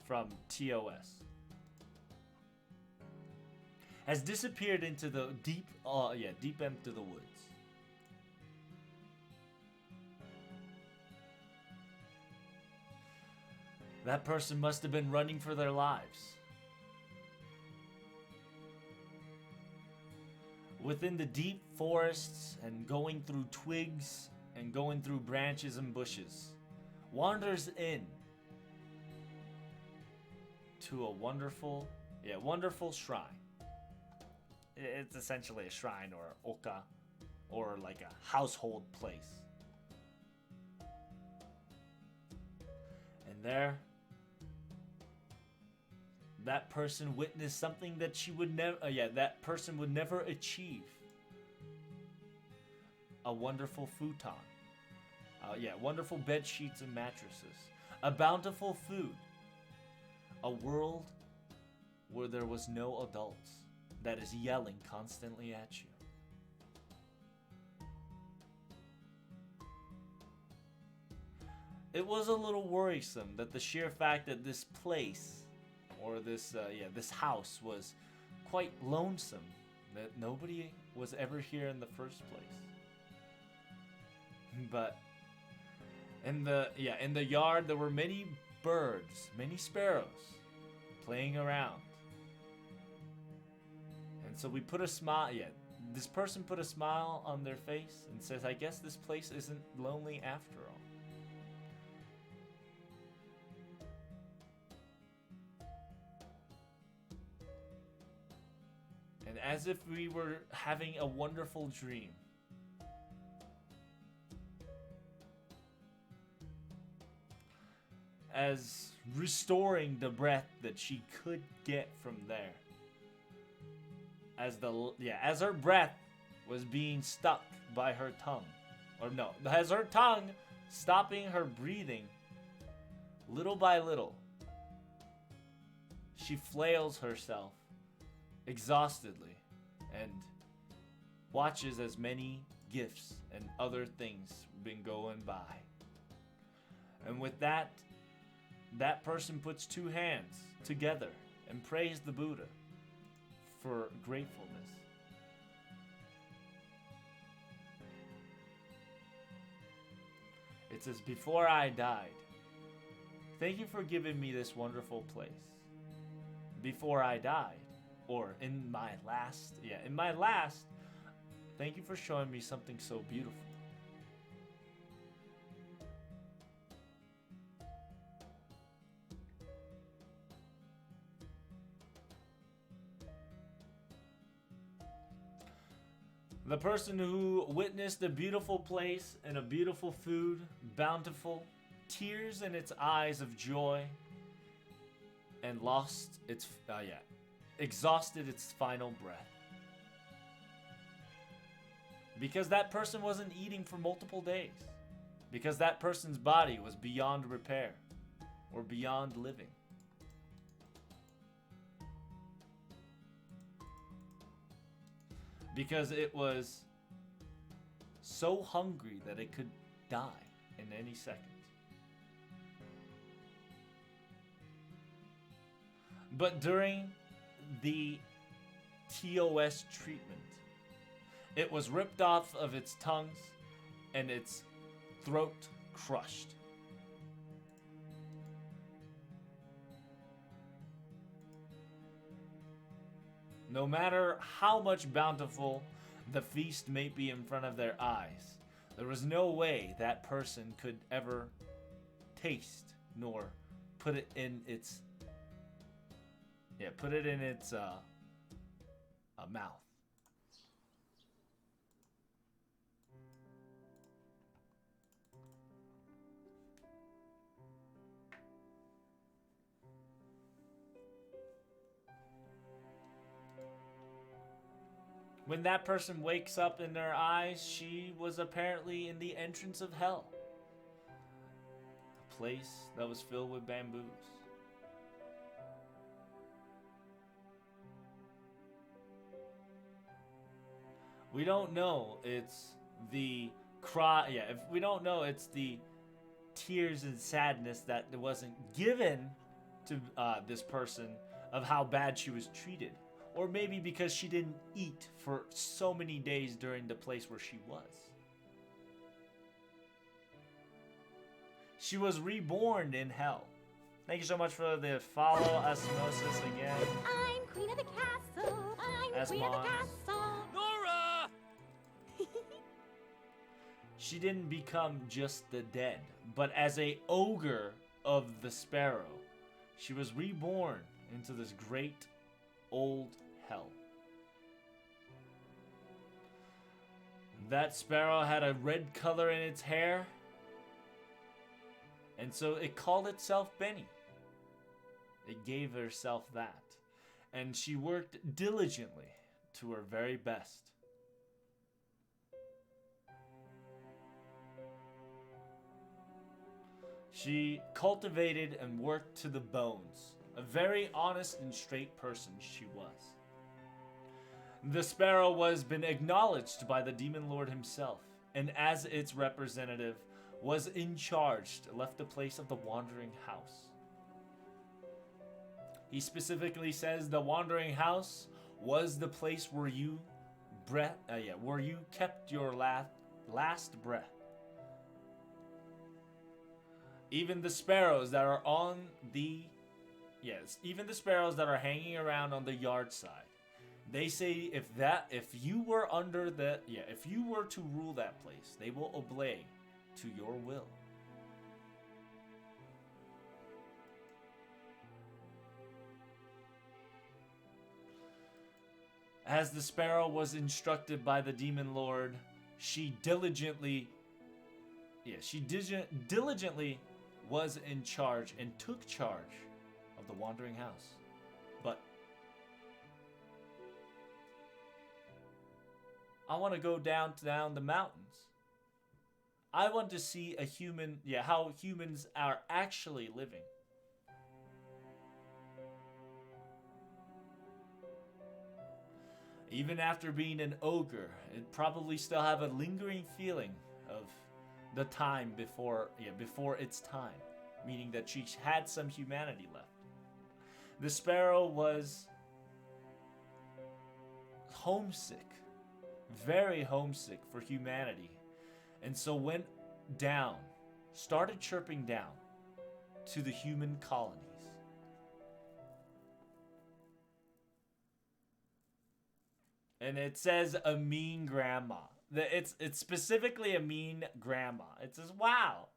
Speaker 1: from TOS. Has disappeared into the deep into the woods. That person must have been running for their lives. Within the deep forests and going through twigs and going through branches and bushes, wanders in to a wonderful shrine. It's essentially a shrine or oka or like a household place. And there, that person witnessed something that she would never, that person would never achieve. A wonderful futon. Wonderful bed sheets and mattresses. A bountiful food. A world where there was no adults that is yelling constantly at you. It was a little worrisome that the sheer fact that this place, or this house was quite lonesome, that nobody was ever here in the first place. But in the yard there were many birds, many sparrows playing around. And so we put a smile, this person put a smile on their face and says, I guess this place isn't lonely after all. And as if we were having a wonderful dream, as restoring the breath that she could get from there, as her breath was being stuck by her tongue, as her tongue stopping her breathing, little by little, she flails herself exhaustedly and watches as many gifts and other things been going by. And with that person puts two hands together and prays the Buddha for gratefulness. It says, before I died, thank you for giving me this wonderful place. Before I died, or in my last, thank you for showing me something so beautiful. The person who witnessed a beautiful place and a beautiful food, bountiful, tears in its eyes of joy, and exhausted its final breath. Because that person wasn't eating for multiple days. Because that person's body was beyond repair or beyond living. Because it was so hungry that it could die in any second. But during the TOS treatment, it was ripped off of its tongues and its throat crushed. No matter how much bountiful the feast may be in front of their eyes, there was no way that person could ever taste nor put it in its mouth. When that person wakes up in their eyes, she was apparently in the entrance of hell. A place that was filled with bamboos. We don't know it's the cry, if we don't know it's the tears and sadness that wasn't given to this person of how bad she was treated. Or maybe because she didn't eat for so many days during the place where she was. She was reborn in hell. Thank you so much for the follow, Osmosis, again.
Speaker 2: I'm queen of the castle. I'm queen of the castle.
Speaker 4: Nora!
Speaker 1: She didn't become just the dead, but as a ogre of the sparrow. She was reborn into this great old hell. that sparrow had a red color in its hair, and so it called itself Beni. It gave herself that, and she worked diligently to her very best. She cultivated and worked to the bones. A very honest and straight person she was. The sparrow was been acknowledged by the demon lord himself, and as its representative was in charge, left the place of the wandering house. He specifically says the wandering house was the place where you kept your last breath. Even the sparrows that are hanging around on the yard side, they say if you were to rule that place, they will obey to your will. As the sparrow was instructed by the demon lord, she diligently was in charge and took charge of the wandering house. But I want to go down the mountains. I want to see how humans are actually living. Even after being an ogre, it probably still have a lingering feeling of the time before its time, meaning that she had some humanity left. The sparrow was homesick, very homesick for humanity, and so went down, started chirping down to the human colonies. And it says a mean grandma. It's specifically a mean grandma. It says, wow,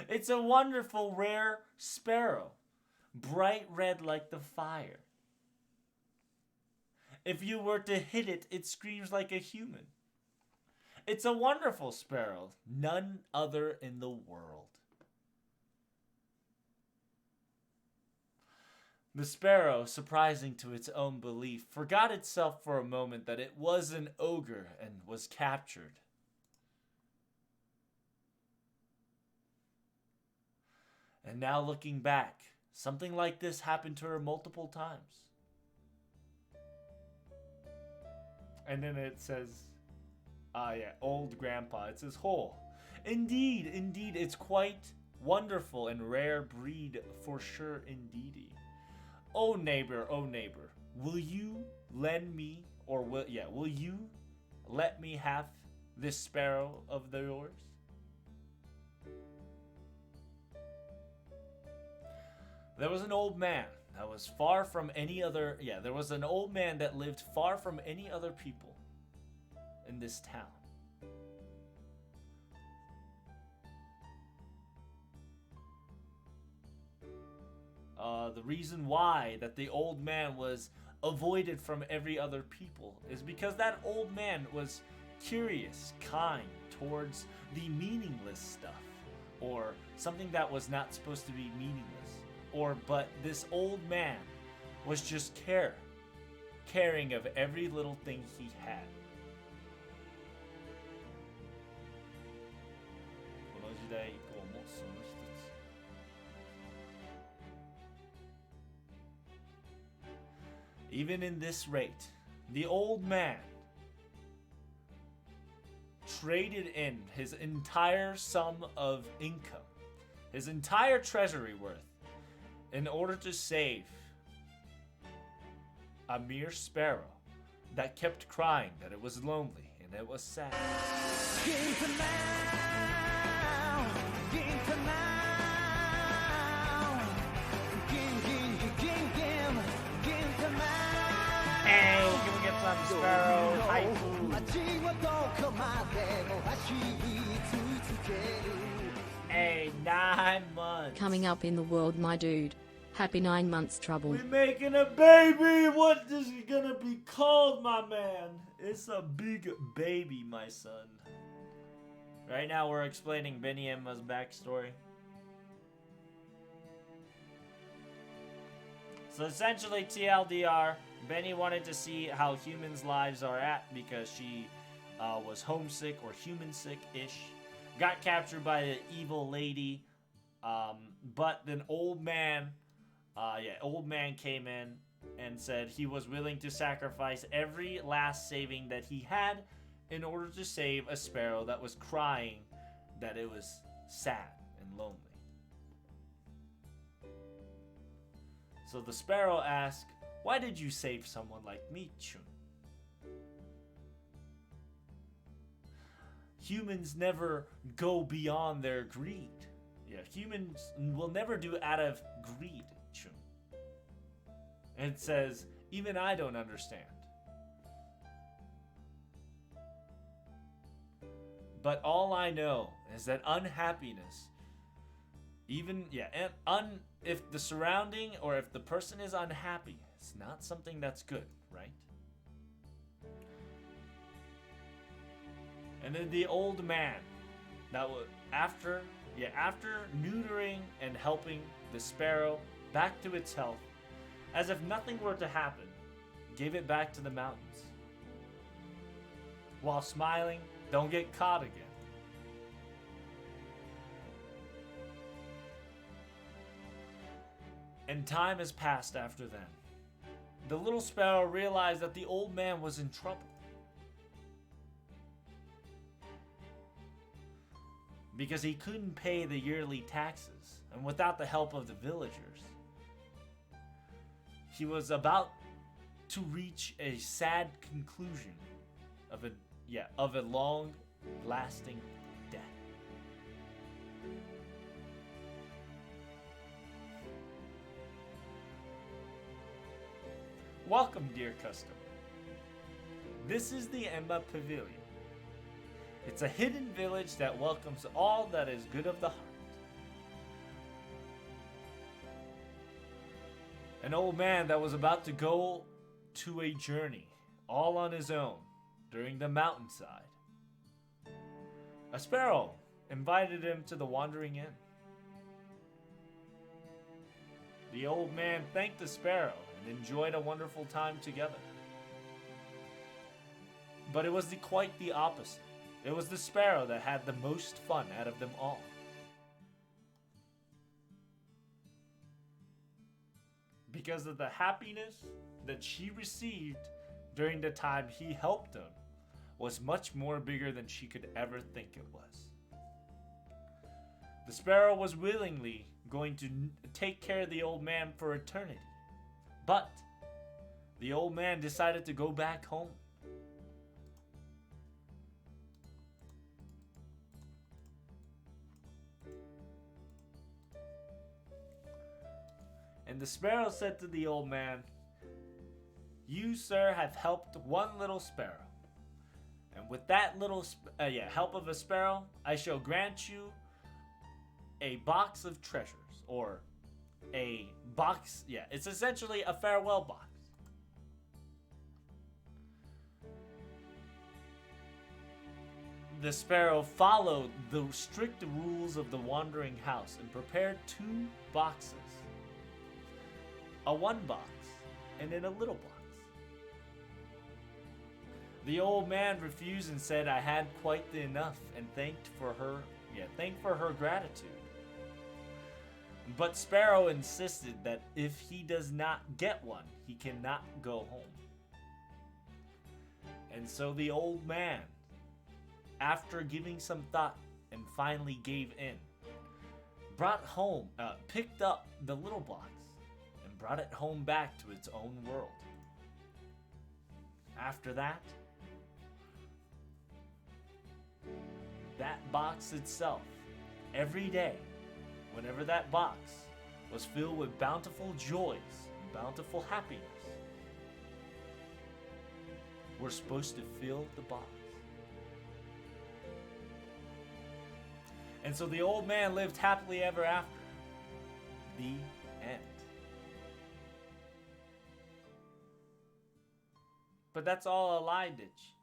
Speaker 1: it's a wonderful rare sparrow, bright red like the fire. If you were to hit it, it screams like a human. It's a wonderful sparrow, none other in the world. The sparrow, surprising to its own belief, forgot itself for a moment that it was an ogre and was captured. And now looking back, something like this happened to her multiple times. And then it says, old grandpa. It says, "Oh, indeed, it's quite wonderful and rare breed for sure indeedy. Oh neighbor, will you lend me, or will you let me have this sparrow of yours?" There was an old man that was far from any other, there was an old man that lived far from any other people in this town. The reason why that the old man was avoided from every other people is because that old man was curious, kind towards the meaningless stuff, or something that was not supposed to be meaningless. But this old man was just caring of every little thing he had. Even in this rate, the old man traded in his entire sum of income, his entire treasury worth, in order to save a mere sparrow that kept crying that it was lonely and it was sad. Hey, can we get some sparrow haiku? Hey, 9 months.
Speaker 5: Coming up in the world, my dude. Happy 9 months trouble.
Speaker 1: We're making a baby! What is it gonna be called, my man? It's a big baby, my son. Right now we're explaining Beni and Emma's backstory. So essentially, TLDR, Beni wanted to see how humans' lives are at because she was homesick or human sick-ish. Got captured by an evil lady, but then old man came in and said he was willing to sacrifice every last saving that he had in order to save a sparrow that was crying that it was sad and lonely. So the sparrow asked, "Why did you save someone like me, Chun?" Humans never go beyond their greed. Yeah, humans will never do out of greed, Chun. And it says, even I don't understand. But all I know is that unhappiness, if the surrounding or if the person is unhappy, it's not something that's good, right? And then the old man, that was after neutering and helping the sparrow back to its health, as if nothing were to happen, gave it back to the mountains. While smiling, don't get caught again. And time has passed after then. The little sparrow realized that the old man was in trouble. Because he couldn't pay the yearly taxes, and without the help of the villagers, he was about to reach a sad conclusion of a long-lasting death. Welcome, dear customer. This is the Enma Pavilion. It's a hidden village that welcomes all that is good of the heart. An old man that was about to go to a journey all on his own during the mountainside. A sparrow invited him to the wandering inn. The old man thanked the sparrow and enjoyed a wonderful time together. But it was quite the opposite. It was the sparrow that had the most fun out of them all. Because of the happiness that she received during the time he helped them was much more bigger than she could ever think it was. The sparrow was willingly going to take care of the old man for eternity. But the old man decided to go back home. And the sparrow said to the old man, "You, sir, have helped one little sparrow. And with that little help of a sparrow, I shall grant you a box of treasures." Or a box, it's essentially a farewell box. The sparrow followed the strict rules of the wandering house and prepared 2 boxes. A 1 box and then a little box. The old man refused and said I had quite enough and thanked for her gratitude. But Sparrow insisted that if he does not get one, he cannot go home. And so the old man, after giving some thought and finally gave in, picked up the little box and brought it home back to its own world. After that box itself, every day, whenever that box was filled with bountiful joys and bountiful happiness, we're supposed to fill the box. And so the old man lived happily ever after. The end. But that's all a lie, ditch.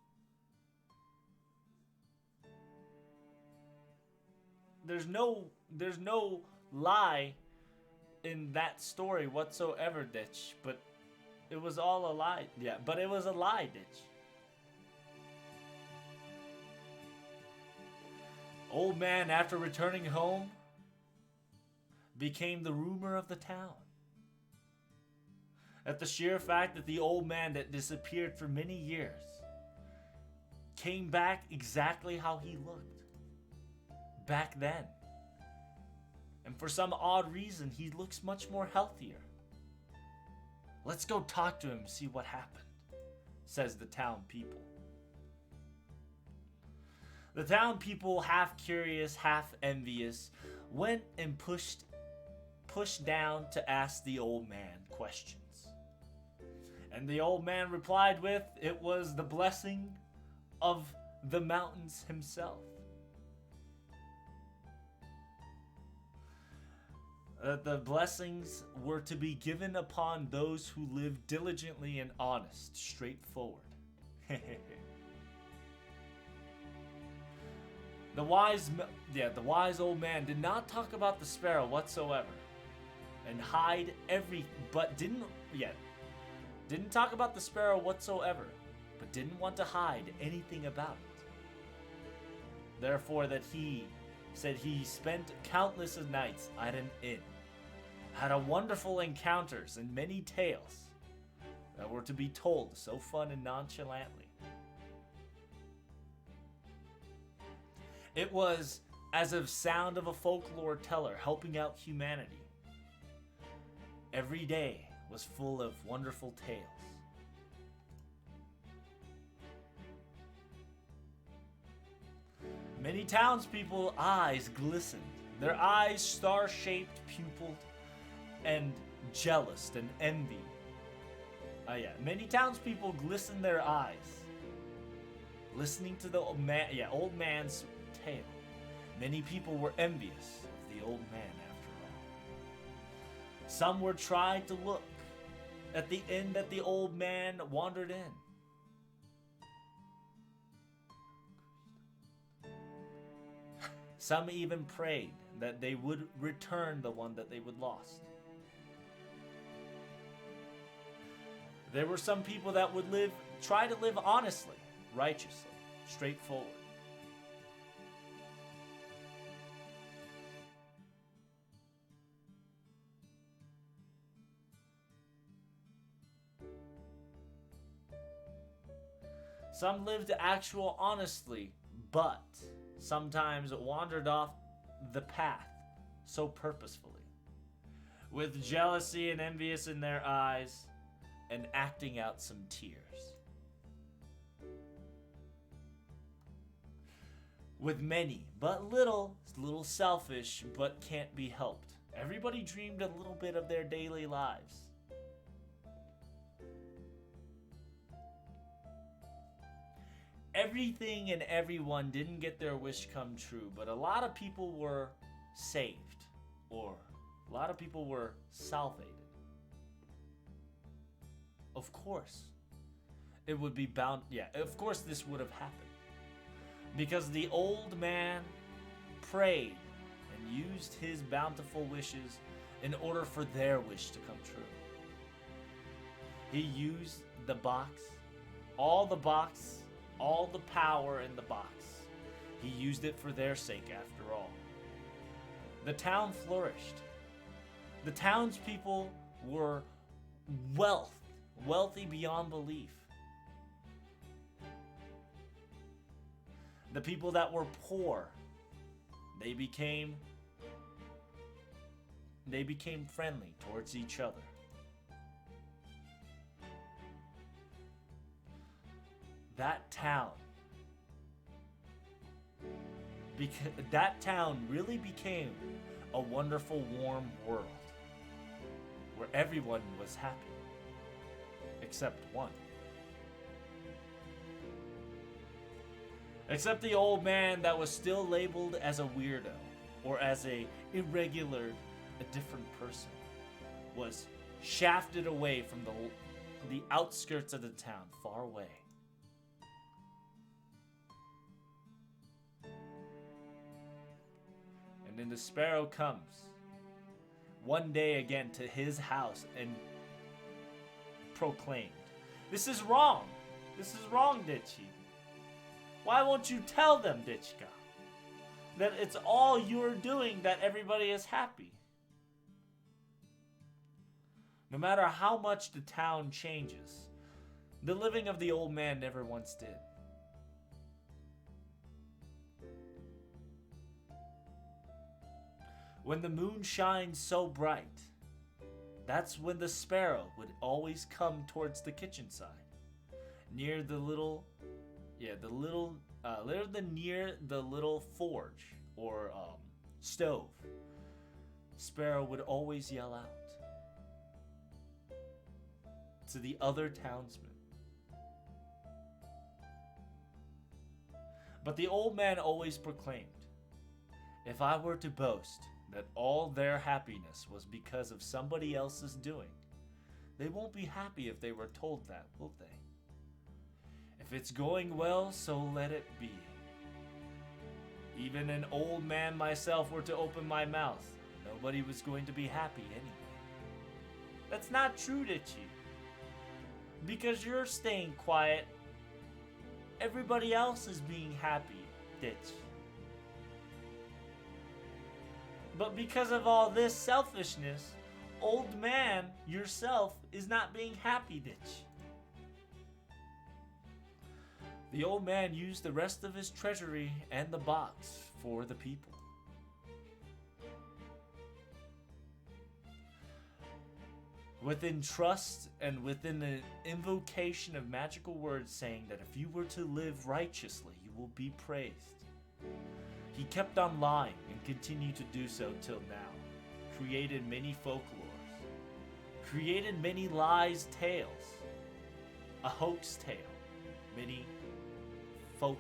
Speaker 1: there's no lie in that story whatsoever, ditch. But it was all a lie. Yeah, but it was a lie, ditch. Old man, after returning home, became the rumor of the town. At the sheer fact that the old man that disappeared for many years came back exactly how he looked back then. And for some odd reason, he looks much more healthier. Let's go talk to him and see what happened, says the town people. The town people, half curious, half envious, went and pushed down to ask the old man questions. And the old man replied with, it was the blessing of the mountains himself. That the blessings were to be given upon those who live diligently and honest, straightforward. The wise old man did not talk about the sparrow whatsoever, and didn't talk about the sparrow whatsoever, but didn't want to hide anything about it. Therefore, that he said he spent countless nights at an inn, had a wonderful encounters and many tales that were to be told so fun and nonchalantly. It was as of sound of a folklore teller helping out humanity. Every day was full of wonderful tales. Many townspeople's eyes glistened, their eyes star-shaped, pupilled, and jealous and envy. Many townspeople glistened their eyes, listening to the old man's tale. Many people were envious of the old man after all. Some were trying to look at the inn that the old man wandered in. Some even prayed that they would return the one that they would lost. There were some people that would try to live honestly, righteously, straightforward. Some lived actual honestly, but sometimes wandered off the path so purposefully, with jealousy and envious in their eyes, and acting out some tears. With many, but little selfish, but can't be helped. Everybody dreamed a little bit of their daily lives. Everything and everyone didn't get their wish come true, but a lot of people were saved, or a lot of people were salvated. Of course, it would be bound. Yeah, of course this would have happened. Because the old man prayed and used his bountiful wishes in order for their wish to come true. He used the box, all the power in the box. He used it for their sake after all. The town flourished. The townspeople were wealthy beyond belief. The people that were poor, they became friendly towards each other. That town really became a wonderful, warm world where everyone was happy, except one. Except the old man that was still labeled as a weirdo, or as a different person, was shafted away from the outskirts of the town, far away. And then the sparrow comes one day again to his house and proclaimed, "This is wrong. This is wrong, Dichi. Why won't you tell them, Dichika, that it's all you're doing that everybody is happy?" No matter how much the town changes, the living of the old man never once did. When the moon shines so bright, that's when the sparrow would always come towards the kitchen side, near the little, near the little forge or stove. Sparrow would always yell out to the other townsmen. But the old man always proclaimed, "If I were to boast that all their happiness was because of somebody else's doing, they won't be happy if they were told that, will they? If it's going well, so let it be. Even an old man myself were to open my mouth, nobody was going to be happy anyway." That's not true, Dichi. Because you're staying quiet, everybody else is being happy, Ditch. But because of all this selfishness, old man yourself is not being happy, Ditch. The old man used the rest of his treasury and the box for the people. Within trust and within an invocation of magical words saying that if you were to live righteously, you will be praised. He kept on lying and continued to do so till now. Created many folklores. Created many lies tales. A hoax tale. Many folklores,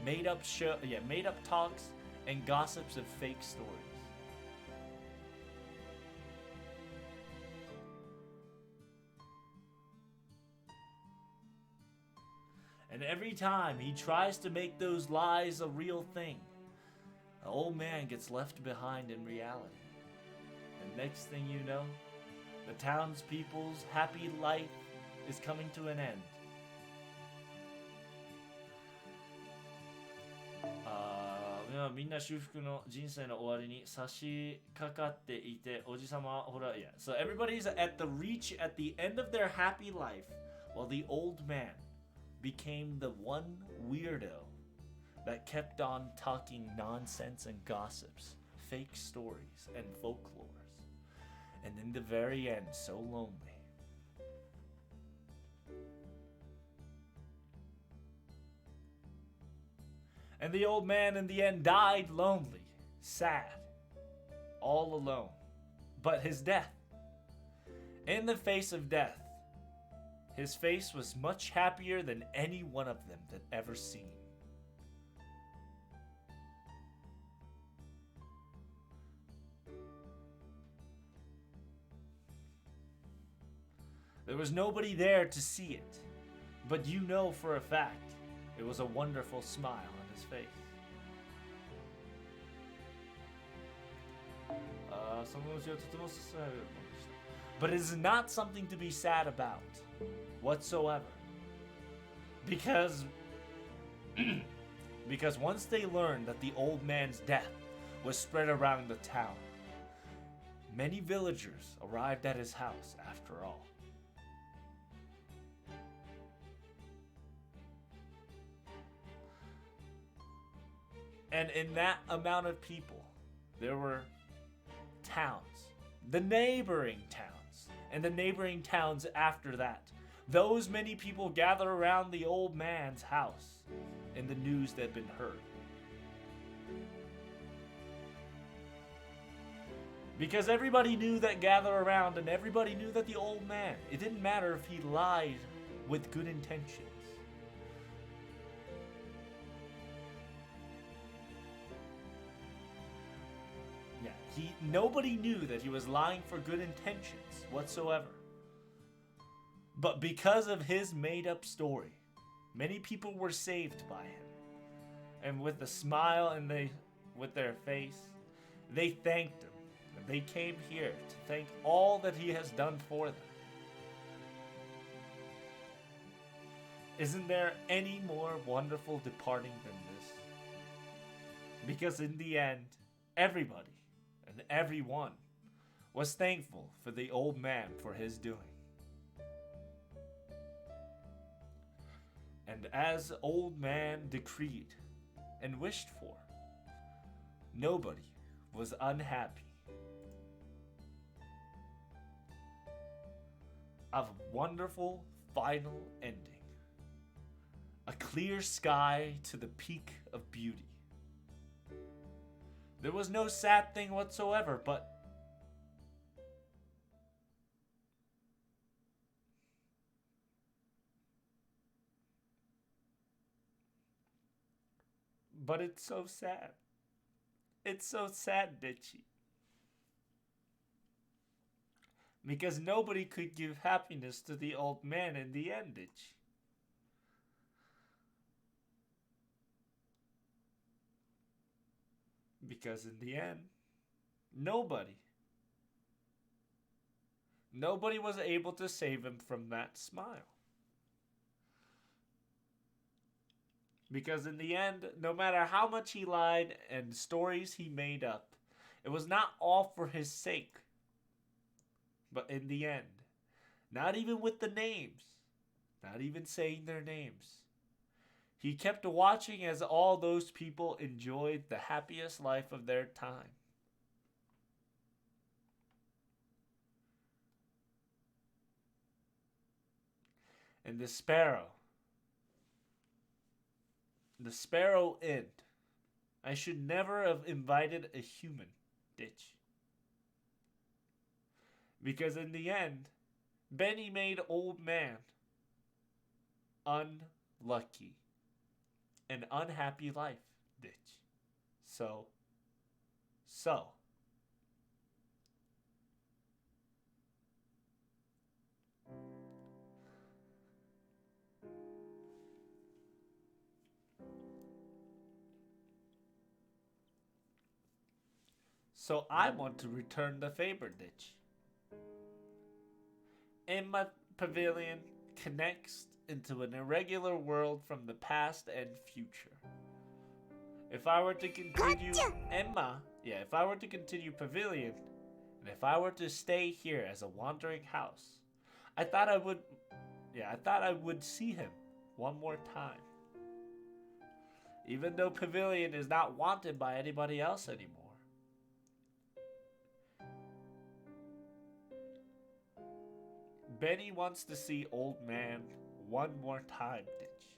Speaker 1: made up talks, and gossips of fake stories. And every time he tries to make those lies a real thing, the old man gets left behind in reality. And next thing you know, the townspeople's happy life is coming to an end. Yeah, みんな修復の人生の終わりに差し掛かっていて、おじさまはほら、yeah. So everybody's at the end of their happy life, while the old man became the one weirdo that kept on talking nonsense and gossips, fake stories and folklores, and in the very end, so lonely. And the old man in the end died lonely, sad, all alone. But his death, in the face of death, his face was much happier than any one of them had ever seen. There was nobody there to see it, but you know for a fact it was a wonderful smile on his face. But it is not something to be sad about whatsoever. Because once they learned that the old man's death was spread around the town, many villagers arrived at his house after all. And in that amount of people, there were towns, the neighboring towns, and the neighboring towns after that. Those many people gather around the old man's house and the news that had been heard. Because everybody knew that gather around, and everybody knew that the old man, it didn't matter if he lied with good intentions. Nobody knew that he was lying for good intentions whatsoever. But because of his made-up story, many people were saved by him. And with a smile with their face, they thanked him. And they came here to thank all that he has done for them. Isn't there any more wonderful departing than this? Because in the end, everybody and everyone was thankful for the old man for his doing. And as old man decreed and wished for, nobody was unhappy. A wonderful final ending. A clear sky to the peak of beauty. There was no sad thing whatsoever, but it's so sad. It's so sad, Ditchy. Because nobody could give happiness to the old man in the end, Ditchy. Because in the end, nobody was able to save him from that smile. Because in the end, no matter how much he lied and stories he made up, it was not all for his sake. But in the end, not even with the names, not even saying their names, he kept watching as all those people enjoyed the happiest life of their time. And the sparrow Inn. I should never have invited a human, Ditch. Because in the end, Beni made old man unlucky. An unhappy life, Ditch. So. So I want to return the favor, Ditch. Enma Pavilion connects into an irregular world from the past and future. If I were to continue if I were to continue Pavilion, and if I were to stay here as a wandering house, I thought I would see him one more time. Even though Pavilion is not wanted by anybody else anymore. Beni wants to see old man one more time, Ditch.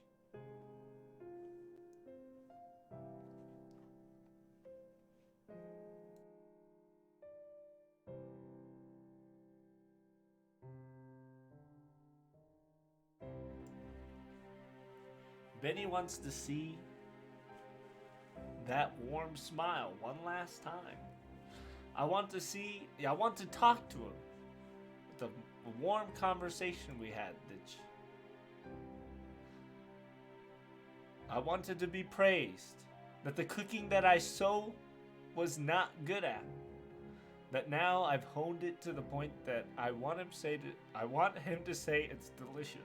Speaker 1: Beni wants to see that warm smile one last time. I want to talk to him. The warm conversation we had, Ditch. I wanted to be praised. That the cooking that I so was not good at. That now I've honed it to the point that I want him to say it's delicious.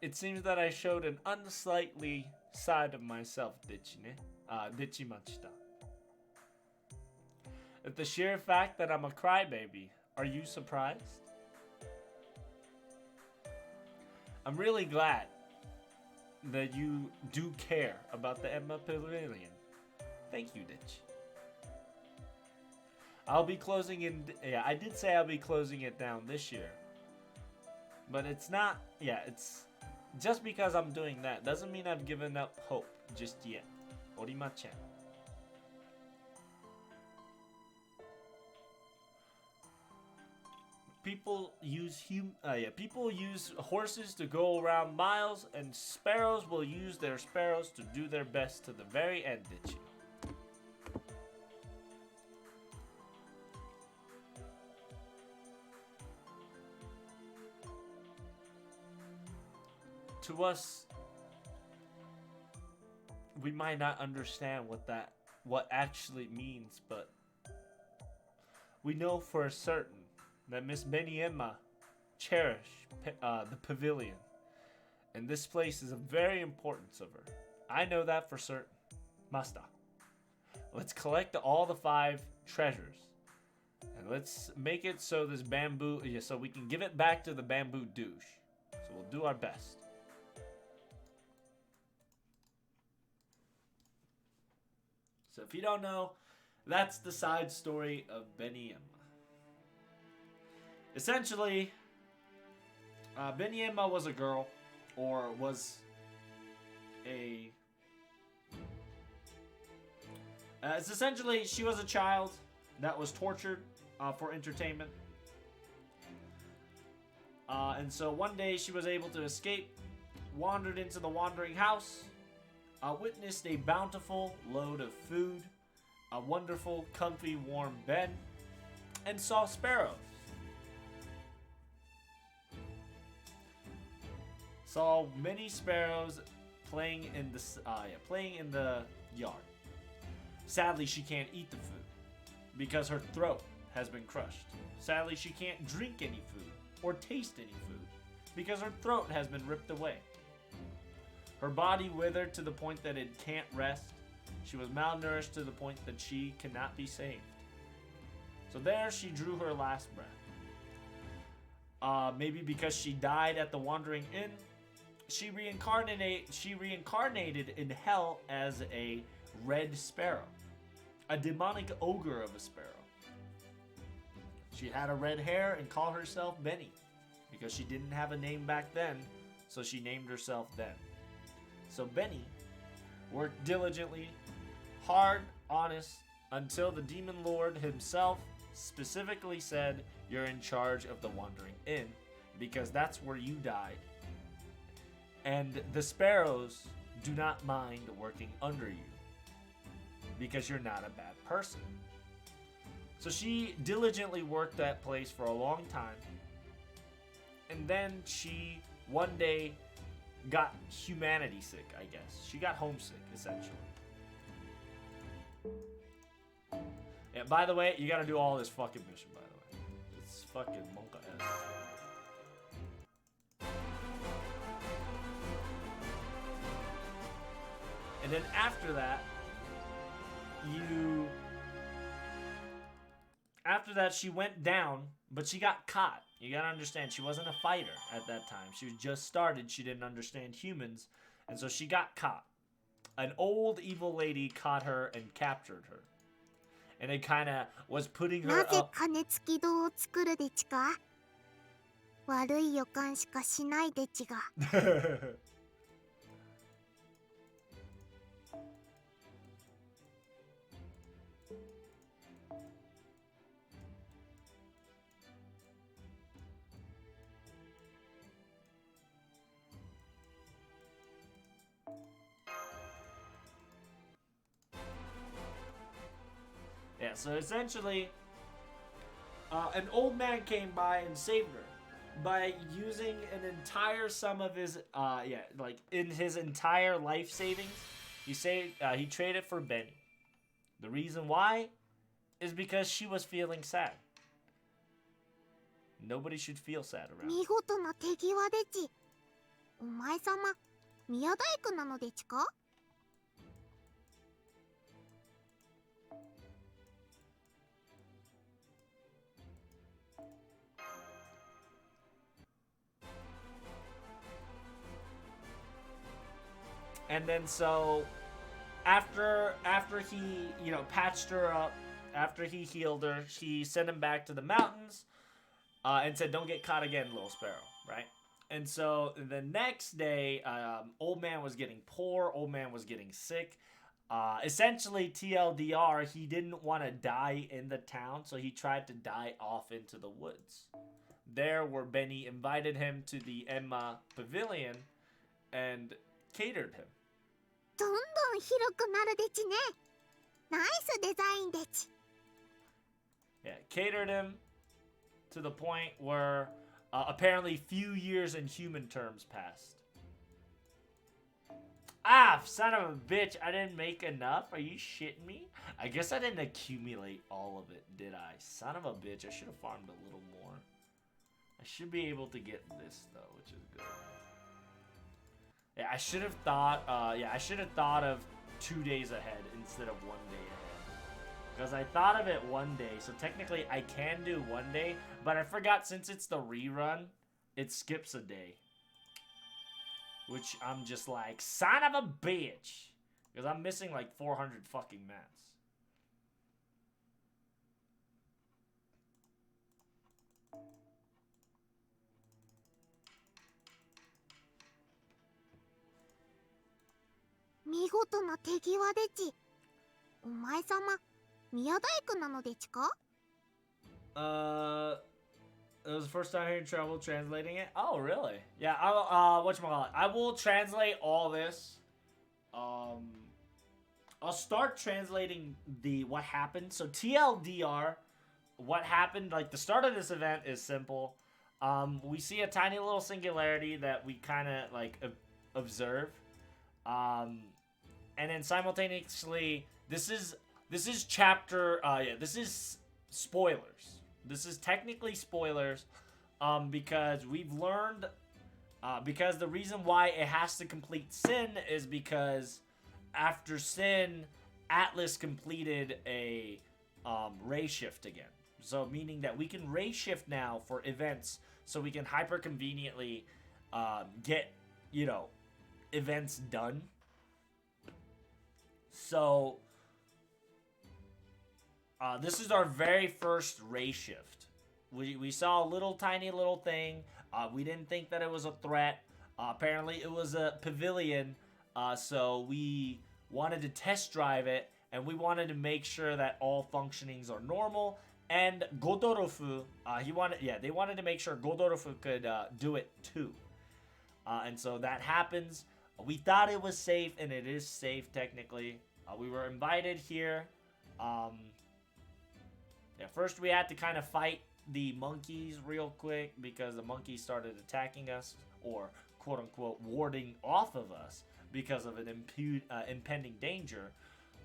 Speaker 1: It seems that I showed an unsightly side of myself, Ditchimachita. At the sheer fact that I'm a crybaby, are you surprised? I'm really glad that you do care about the Enma Pavilion. Thank you, Ditch. I'll be closing in. Yeah, I did say I'll be closing it down this year. But it's not. Yeah, it's. Just because I'm doing that doesn't mean I've given up hope just yet. Orima-chan. People use horses to go around miles, and sparrows will use their sparrows to do their best to the very end, Ditchy. to us, we might not understand what actually means, but we know for certain that Miss Beni Emma cherished the pavilion, and this place is of very importance of her. I know that for certain. Master, let's collect all the 5 treasures, and let's make it so this bamboo, so we can give it back to the bamboo douche. So we'll do our best. So if you don't know, that's the side story of Beni Emma. Essentially, Beni Enma was a girl, or was a... it's essentially, she was a child that was tortured for entertainment. And so one day she was able to escape, wandered into the wandering house, witnessed a bountiful load of food, a wonderful, comfy, warm bed, and saw sparrows. Saw many sparrows playing in the yard. Sadly, she can't eat the food because her throat has been crushed. Sadly, she can't drink any food or taste any food because her throat has been ripped away. Her body withered to the point that it can't rest. She was malnourished to the point that she cannot be saved. So there she drew her last breath. Maybe because she died at the Wandering Inn, she reincarnated in hell as a red sparrow, a demonic ogre of a sparrow. She had a red hair and called herself Beni because she didn't have a name back then, so she named herself then. So Beni worked diligently, hard, honest, until the demon lord himself specifically said, "You're in charge of the Wandering Inn because that's where you died. And the sparrows do not mind working under you because you're not a bad person." So she diligently worked that place for a long time. And then she one day got humanity sick, I guess. She got homesick, essentially. Yeah, by the way, you gotta do all this fucking mission, by the way. It's fucking monka-esque. And then after that, she went down, but she got caught. You gotta understand, she wasn't a fighter at that time. She was just started. She didn't understand humans, and so she got caught. An old evil lady caught her and captured her. And it kind of was putting her
Speaker 2: なぜ
Speaker 1: up.
Speaker 2: 金付き堂を作るでちか？悪い予感しかしないでちが。
Speaker 1: Yeah, so essentially, an old man came by and saved her by using an entire sum of his, in his entire life savings. He traded for Beni. The reason why is because she was feeling sad. Nobody should feel sad around.
Speaker 2: 見事な手際でち。お前さま、宮大工なのでちか？
Speaker 1: And then so, after he, patched her up, after he healed her, he sent him back to the mountains, and said, "Don't get caught again, little sparrow," right? And so the next day, old man was getting poor, old man was getting sick. Essentially, TLDR, he didn't want to die in the town, so he tried to die off into the woods. There, where Beni invited him to the Enma pavilion and catered him.
Speaker 2: どんどん広くなるでちね。ナイスデザインでち。
Speaker 1: Yeah, catered him to the point where apparently few years in human terms passed. Ah, son of a bitch, I didn't make enough? Are you shitting me? I guess I didn't accumulate all of it, did I? Son of a bitch, I should have farmed a little more. I should be able to get this, though, which is good. Yeah, I should have thought, I should have thought of 2 days ahead instead of 1 day ahead. Because I thought of it 1 day, so technically I can do 1 day, but I forgot since it's the rerun, it skips a day. Which I'm just like, son of a bitch! Because I'm missing like 400 fucking mats. It was the first time hearing trouble translating it. Oh, really? Yeah, whatchamacallit. I will translate all this. I'll start translating what happened. So TLDR, what happened, like the start of this event is simple. We see a tiny little singularity that we kind of like observe. And then simultaneously, this is chapter, this is spoilers. This is technically spoilers, because we've learned, because the reason why it has to complete Sin is because after Sin, Atlas completed a ray shift again. So meaning that we can ray shift now for events, so we can hyper conveniently get, events done. So this is our very first ray shift. We saw a tiny little thing. We didn't think that it was a threat. Apparently it was a pavilion. So we wanted to test drive it, and we wanted to make sure that all functionings are normal. And Godorofu, they wanted to make sure Godorofu could do it too. And so that happens. We thought it was safe, and it is safe technically. We were invited here. First we had to kind of fight the monkeys real quick because the monkeys started attacking us, or quote-unquote warding off of us because of an impending danger.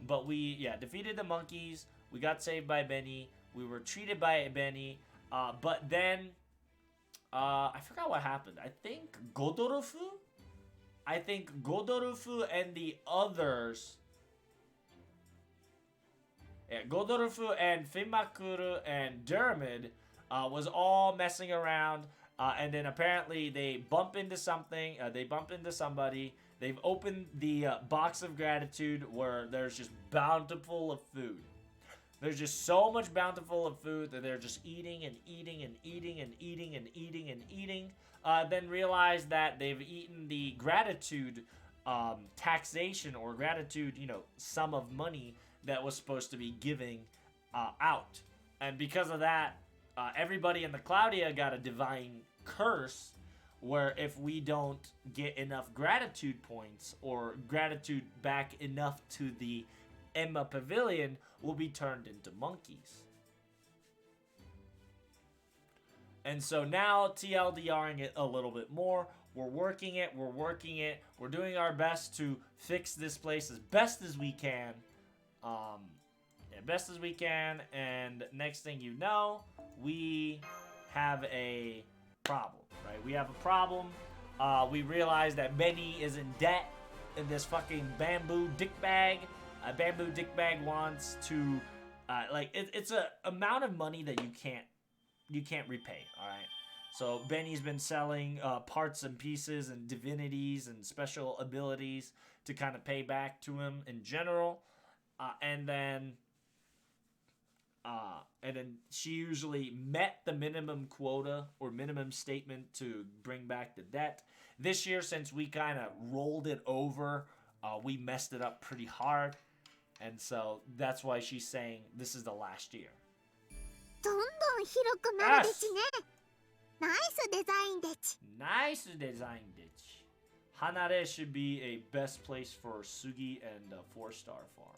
Speaker 1: But we, defeated the monkeys. We got saved by Beni. We were treated by Beni. But then, I forgot what happened. I think Godorofu and the others... Yeah, Godorofu and Fimakuru and Dermid was all messing around, and then apparently they bump into something. They bump into somebody. They've opened the box of gratitude where there's just bountiful of food. There's just so much bountiful of food that they're just eating and eating and eating and eating and eating and eating. Then realize that they've eaten the gratitude taxation or gratitude, sum of money that was supposed to be giving out. And because of that, everybody in the Claudia got a divine curse where if we don't get enough gratitude points or gratitude back enough to the Enma Pavilion, we'll be turned into monkeys. And so now TLDRing it a little bit more. We're working it. We're doing our best to fix this place as best as we can. Best as we can, and next thing you know, we have a problem, right? We have a problem. We realize that Beni is in debt in this fucking bamboo dick bag. Bamboo dick bag wants to, it's a amount of money that you can't repay, all right? So Benny's been selling parts and pieces and divinities and special abilities to kind of pay back to him in general. And then she usually met the minimum quota or minimum statement to bring back the debt. This year, since we kind of rolled it over, we messed it up pretty hard. And so that's why she's saying this is the last year.
Speaker 2: どんどん広くなるでちね。ナイスデザインでち。
Speaker 1: Nice design, bitch. Hanare should be a best place for Sugi and a 4-star farm.